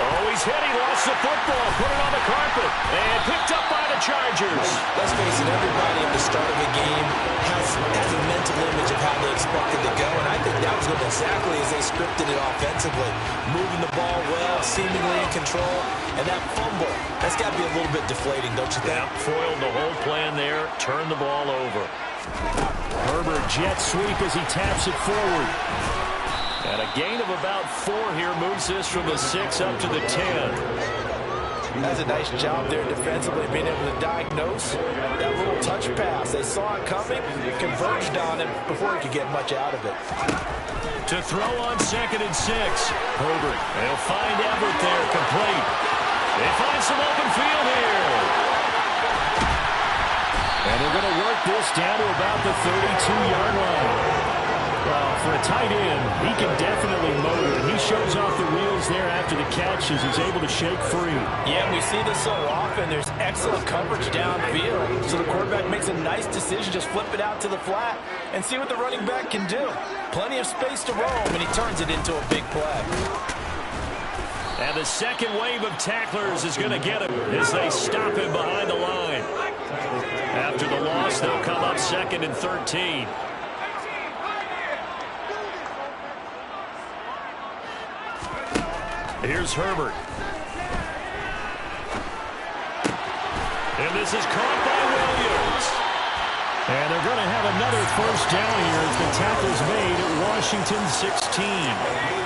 Speaker 4: Oh, he's hit. He lost the football. Put it on the carpet. And picked up by the Chargers.
Speaker 5: Let's face it, everybody at the start of a game has a mental image of how they expect it to go. And I think that was going exactly as they scripted it offensively. Moving the ball well, seemingly in control. And that fumble, that's got to be a little bit deflating, don't you think?
Speaker 4: Yeah, foiled the whole plan there. Turned the ball over.
Speaker 6: Herbert jet sweep as he taps it forward.
Speaker 4: And a gain of about 4 here moves this from the 6 up to the 10.
Speaker 5: That's a nice job there defensively, being able to diagnose that little touch pass. They saw it coming, converged on him before he could get much out of it.
Speaker 4: To throw on 2nd and 6. Herbert, they'll find Everett there, complete. They find some open field here.
Speaker 6: And they're going to work this down to about the 32-yard line. Well, for a tight end, he can definitely motor, and he shows off the wheels there after the catch as he's able to shake free.
Speaker 5: Yeah, we see this so often. There's excellent coverage downfield, so the quarterback makes a nice decision, just flip it out to the flat and see what the running back can do. Plenty of space to roam, and he turns it into a big play.
Speaker 4: And the second wave of tacklers is going to get him as they stop him behind the line. After the loss, they'll come up 2nd and 13. Here's Herbert. And this is caught by Williams.
Speaker 6: And they're going to have another first down here as the tackle's made at Washington 16.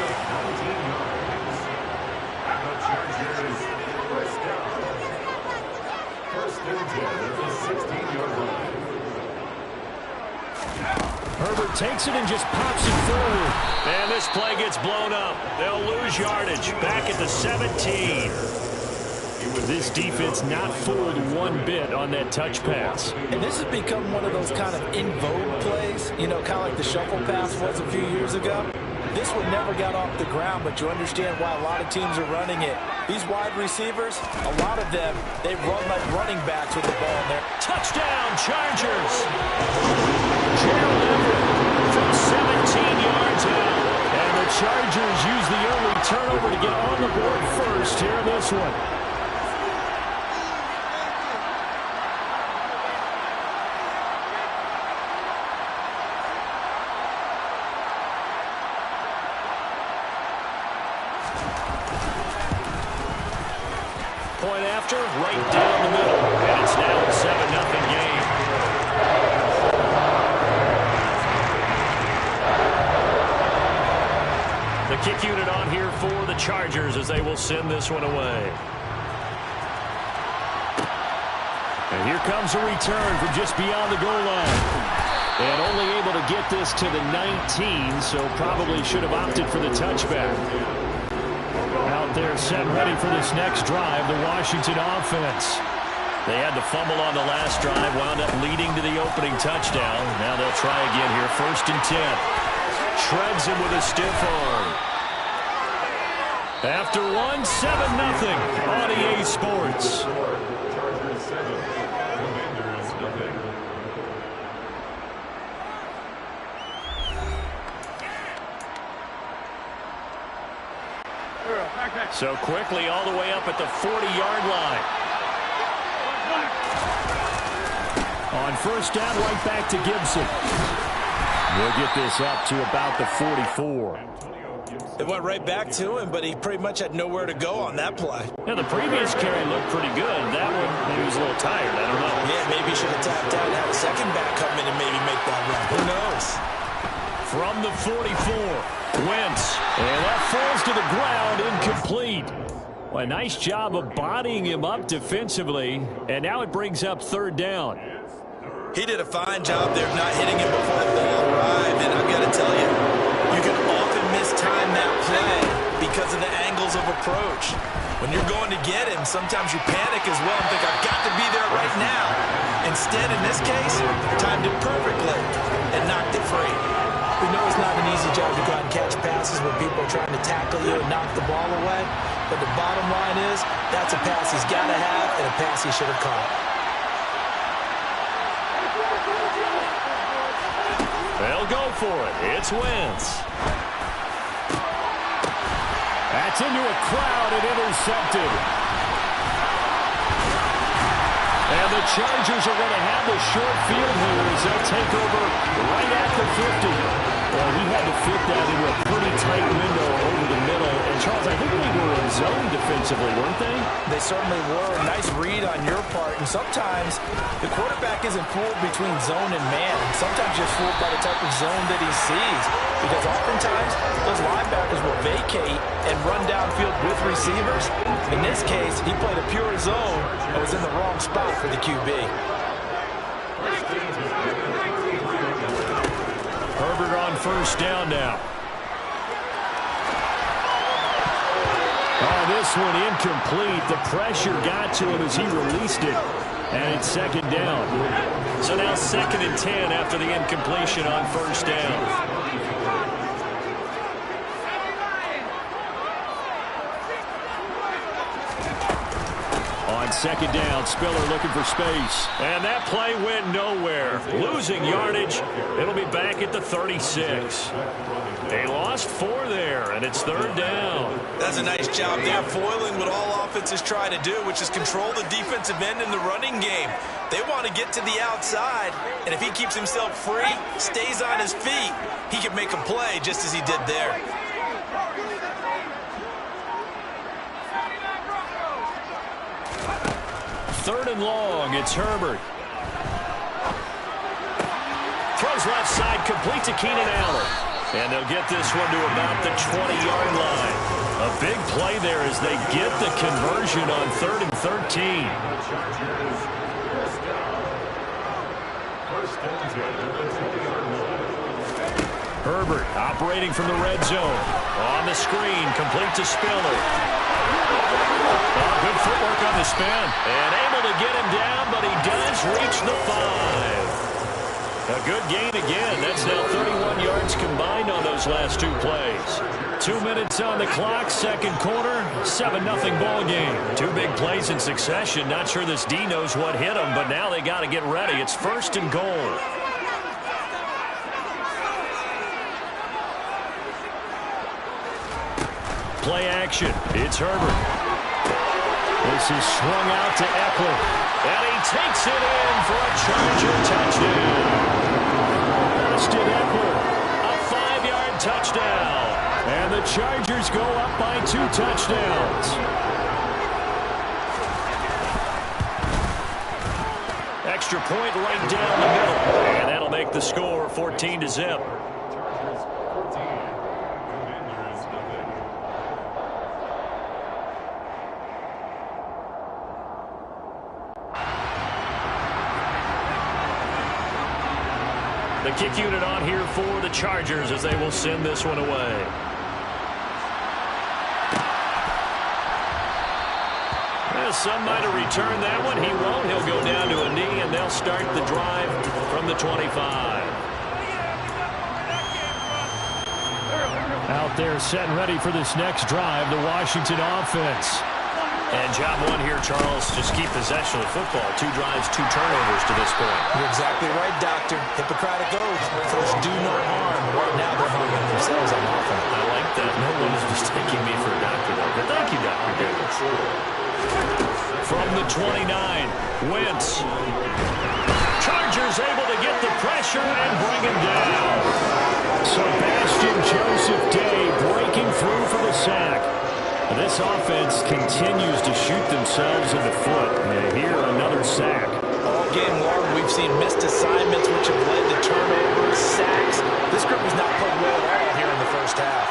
Speaker 6: Herbert takes it and just pops it forward.
Speaker 4: And this play gets blown up. They'll lose yardage back at the 17.
Speaker 6: This defense not fooled one bit on that touch pass.
Speaker 5: And this has become one of those kind of in vogue plays, you know, kind of like the shuffle pass was a few years ago. This one never got off the ground, but you understand why a lot of teams are running it. These wide receivers, a lot of them, they run like running backs with the ball in there.
Speaker 6: Touchdown, Chargers! Gerald Everett from 17 yards out. And the Chargers use the early turnover to get on the board first here in this one. Point after, right down the middle. And it's now a 7-0 game. The kick unit on here for the Chargers as they will send this one away. And here comes a return from just beyond the goal line. And only able to get this to the 19, so probably should have opted for the touchback. Out there set ready for this next drive, the Washington offense. They had the fumble on the last drive, wound up leading to the opening touchdown. Now they'll try again here, 1st and 10. Shreds him with a stiff arm. After one, 7-0 on EA Sports. So quickly all the way up at the 40-yard line. On 1st down, right back to Gibson. We'll get this up to about the 44.
Speaker 5: It went right back to him, but he pretty much had nowhere to go on that play.
Speaker 6: Yeah, the previous carry looked pretty good. That one, maybe he was a little tired. I don't know.
Speaker 5: Yeah, maybe he should have tapped out and had a second back come in and maybe make that run. Who knows?
Speaker 6: From the 44, Wentz. And that falls to the ground, incomplete. Well, a nice job of bodying him up defensively. And now it brings up 3rd down.
Speaker 5: He did a fine job there of not hitting him before the ball arrived. And I've got to tell you, you can often mistime that play because of the angles of approach. When you're going to get him, sometimes you panic as well and think, I've got to be there right now. Instead, in this case, timed it perfectly and knocked it free. We know it's not an easy job to go out and catch passes when people are trying to tackle you and knock the ball away. But the bottom line is, that's a pass he's got to have and a pass he should have caught.
Speaker 6: They'll go for it. It's Wentz. That's into a crowd and intercepted. And the Chargers are going to have the short field here as they'll take over right at the 50. Well, he had to fit that into a pretty tight window over the middle. And, Charles, I think they were in zone defensively, weren't they?
Speaker 5: They certainly were. Nice read on your part. And sometimes the quarterback isn't fooled between zone and man. Sometimes you're fooled by the type of zone that he sees. Because oftentimes those linebackers will vacate and run downfield with receivers. In this case, he played a pure zone and was in the wrong spot for the QB.
Speaker 6: Herbert on 1st down now. Oh, this one incomplete. The pressure got to him as he released it. And it's 2nd down. So now 2nd and 10 after the incompletion on 1st down. On 2nd down, Spiller looking for space. And that play went nowhere. Losing yardage. It'll be back at the 36. They lost 4 there, and it's 3rd down.
Speaker 5: That's a nice job there, foiling what all offenses try to do, which is control the defensive end in the running game. They want to get to the outside, and if he keeps himself free, stays on his feet, he can make a play just as he did there.
Speaker 6: Third and long, it's Herbert. Throws left side, complete to Keenan Allen. And they'll get this one to about the 20-yard line. A big play there as they get the conversion on 3rd and 13. Herbert operating from the red zone. On the screen, complete to Spiller.
Speaker 4: Good footwork on the spin. And able to get him down, but he does reach the 5. A good gain again. That's now 31 yards combined on those last 2 plays. 2 minutes on the clock, second quarter, 7-0 ball game. 2 big plays in succession. Not sure this D knows what hit him, but now they got to get ready. It's 1st and goal. Play action. It's Herbert. This is swung out to Eckler. And he takes it in for a Charger touchdown. Austin Eckler, a 5-yard touchdown. And the Chargers go up by 2 touchdowns. Extra point right down the middle. And that'll make the score 14-0. The kick unit on here for the Chargers as they will send this one away. Well, some might have returned that one. He won't. He'll go down to a knee, and they'll start the drive from the 25.
Speaker 6: Out there set and ready for this next drive, the Washington offense.
Speaker 4: And job 1 here, Charles, just keep possession of the football. 2 drives, 2 turnovers to this point.
Speaker 5: You're exactly right, Doctor. Hippocratic oath. First, do no harm. Right now, they're harming themselves on offense.
Speaker 4: I like that. No one is mistaking me for a doctor, though. But thank you, Dr. Davis. From the 29, Wentz. Chargers able to get the pressure and bring him down.
Speaker 6: Sebastian Joseph Day breaking through for the sack. This offense continues to shoot themselves in the foot. And here, another sack.
Speaker 5: All game long, we've seen missed assignments, which have led to turnovers, sacks. This group has not played well at all here in the first half.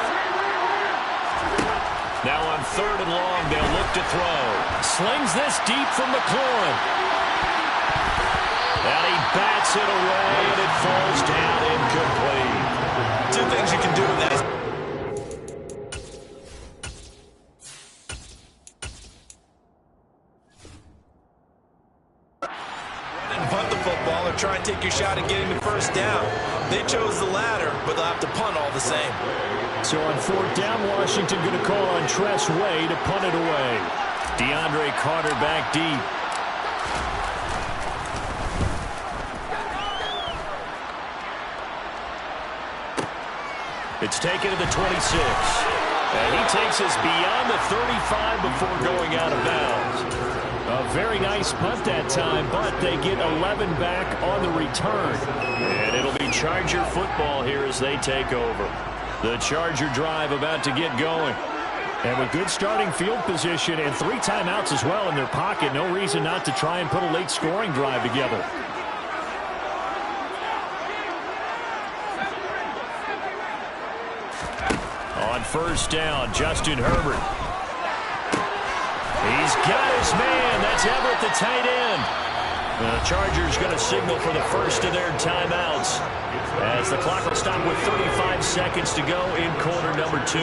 Speaker 4: Now on 3rd and long, they'll look to throw. Slings this deep from McLaurin. And he bats it away, and it falls down incomplete.
Speaker 5: 2 things you can do with that. Try and take your shot at getting the first down. They chose the latter, but they'll have to punt all the same.
Speaker 6: So on 4th down, Washington going to call on Tress Way to punt it away.
Speaker 4: DeAndre Carter back deep. It's taken to the 26. And he takes us beyond the 35 before going out of bounds.
Speaker 6: A very nice punt that time, but they get 11 back on the return.
Speaker 4: And it'll be Charger football here as they take over. The Charger drive about to get going.
Speaker 6: And with good starting field position and 3 timeouts as well in their pocket, no reason not to try and put a late scoring drive together.
Speaker 4: On 1st down, Justin Herbert. He's got his man. That's Everett, the tight end. The Chargers going to signal for the first of their timeouts as the clock will stop with 35 seconds to go in quarter number 2.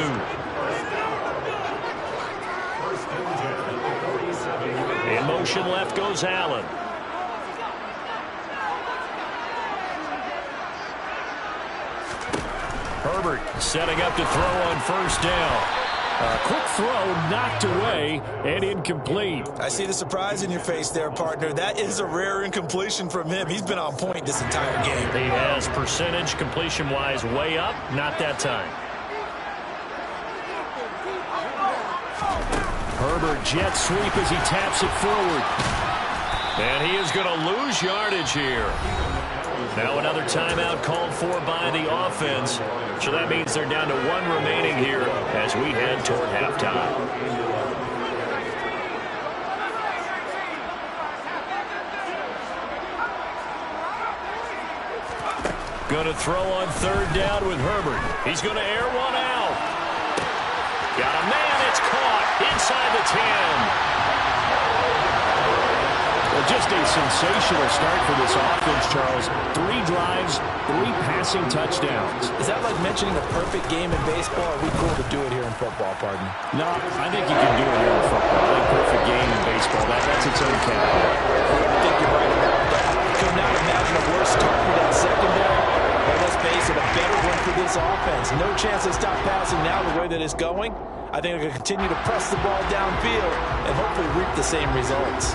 Speaker 4: In motion left goes Allen. Herbert setting up to throw on 1st down.
Speaker 6: A quick throw knocked away and incomplete.
Speaker 5: I see the surprise in your face there, partner. That is a rare incompletion from him. He's been on point this entire game.
Speaker 4: He has percentage completion-wise way up. Not that time.
Speaker 6: Herbert jet sweep as he taps it forward.
Speaker 4: And he is going to lose yardage here. Now another timeout called for by the offense. So that means they're down to 1 remaining here as we head toward halftime. Going to throw on 3rd down with Herbert. He's going to air one out. Got a man. It's caught inside the 10.
Speaker 6: Well, just a sensational start for this offense, Charles. 3 drives, 3 passing touchdowns.
Speaker 5: Is that like mentioning a perfect game in baseball? Or are we cool to do it here in football? pardon me.
Speaker 6: No, I think you can do it here in football. I think perfect game in baseball, that's its own category.
Speaker 5: I think you're right about that. Could not imagine a worse start for that secondary. But let's face it, a better one for this offense. No chance to stop passing now the way that it's going. I think they're going to continue to press the ball downfield and hopefully reap the same results.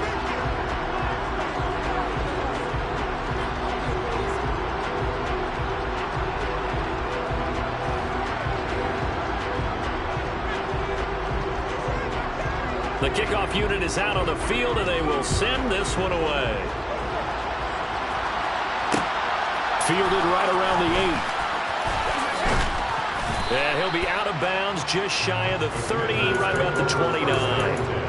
Speaker 4: The kickoff unit is out on the field, and they will send this one away. Fielded right around the 8. And he'll be out of bounds just shy of the 30, right about the 29.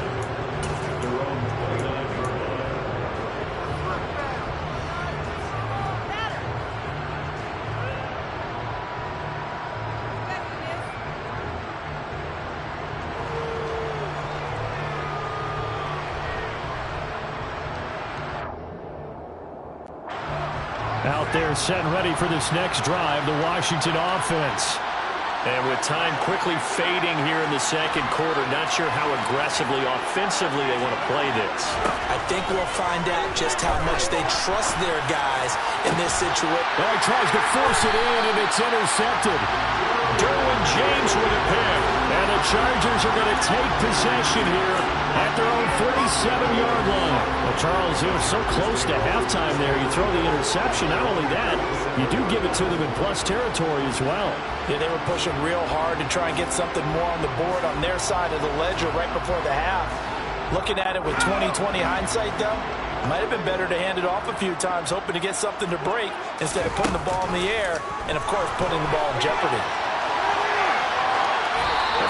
Speaker 6: Out there set and ready for this next drive, the Washington offense.
Speaker 4: And with time quickly fading here in the second quarter, not sure how aggressively, offensively they want to play this.
Speaker 5: I think we'll find out just how much they trust their guys in this situation.
Speaker 6: Oh, he tries to force it in, and it's intercepted.
Speaker 4: Derwin James with a pick.
Speaker 6: And the Chargers are going to take possession here at their own 47-yard line. Well, Charles, it was so close to halftime there. You throw the interception. Not only that, you do give it to them in plus territory as well.
Speaker 5: Yeah, they were pushing real hard to try and get something more on the board on their side of the ledger right before the half. Looking at it with 20/20 hindsight, though, might have been better to hand it off a few times, hoping to get something to break instead of putting the ball in the air and, of course, putting the ball in jeopardy.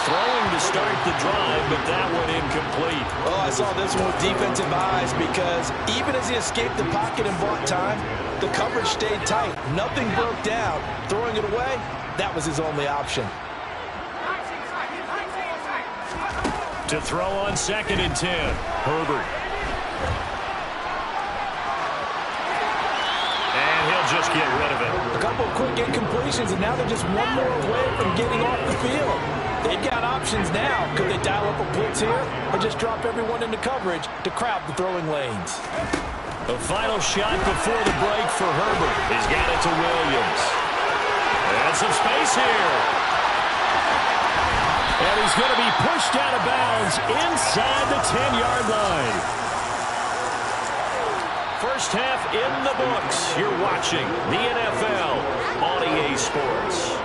Speaker 4: Throwing to start the drive, but that went incomplete.
Speaker 5: Well, I saw this one with defensive eyes because even as he escaped the pocket and bought time, the coverage stayed tight. Nothing broke down. Throwing it away, that was his only option.
Speaker 4: To throw on 2nd and 10, Herbert. And he'll just get rid of it.
Speaker 5: A couple of quick incompletions, and now they're just one more away from getting off the field. They've got options now. Could they dial up a blitz here or just drop everyone into coverage to crowd the throwing lanes?
Speaker 4: The final shot before the break for Herbert. He's got it to Williams. And some space here.
Speaker 6: And he's going to be pushed out of bounds inside the 10-yard line.
Speaker 4: First half in the books. You're watching the NFL on EA Sports.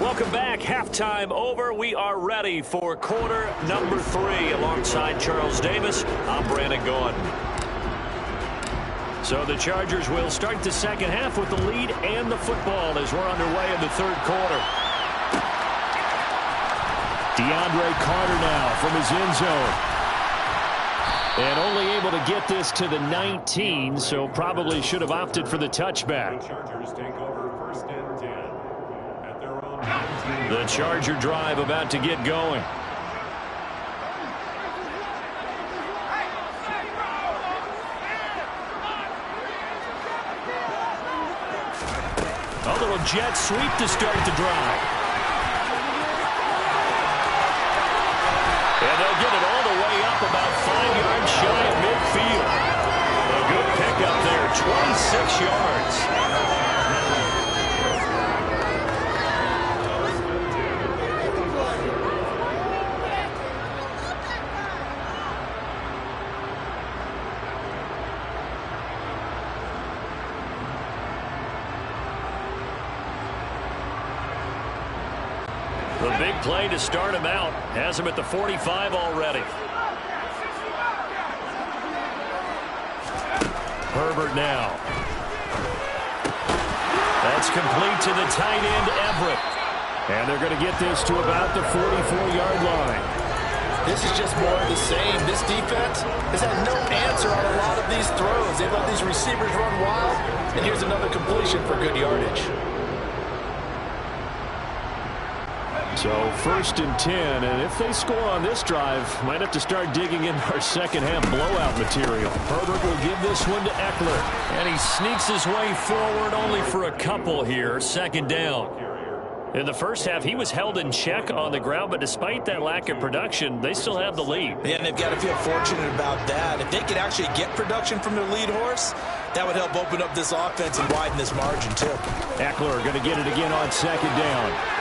Speaker 4: Welcome back. Halftime over. We are ready for quarter number 3. Alongside Charles Davis, I'm Brandon Gordon. So the Chargers will start the second half with the lead and the football as we're underway in the third quarter.
Speaker 6: DeAndre Carter now from his end zone. And only able to get this to the 19, so probably should have opted for the touchback.
Speaker 4: The Charger drive about to get going. A little jet sweep to start the drive. And they'll get it all the way up about 5 yards shy of midfield. A good pickup there, 26 yards. The big play to start him out. Has him at the 45 already. Herbert now. That's complete to the tight end, Everett.
Speaker 6: And they're going to get this to about the 44-yard line.
Speaker 5: This is just more of the same. This defense has had no answer on a lot of these throws. They've let these receivers run wild, and here's another completion for good yardage.
Speaker 4: So 1st and 10, and if they score on this drive, might have to start digging in our second half blowout material. Herbert will give this one to Eckler, and he sneaks his way forward only for a couple here. 2nd down. In the first half, he was held in check on the ground, but despite that lack of production, they still have the lead.
Speaker 5: Yeah, and they've got to feel fortunate about that. If they could actually get production from their lead horse, that would help open up this offense and widen this margin, too.
Speaker 4: Eckler going to get it again on 2nd down.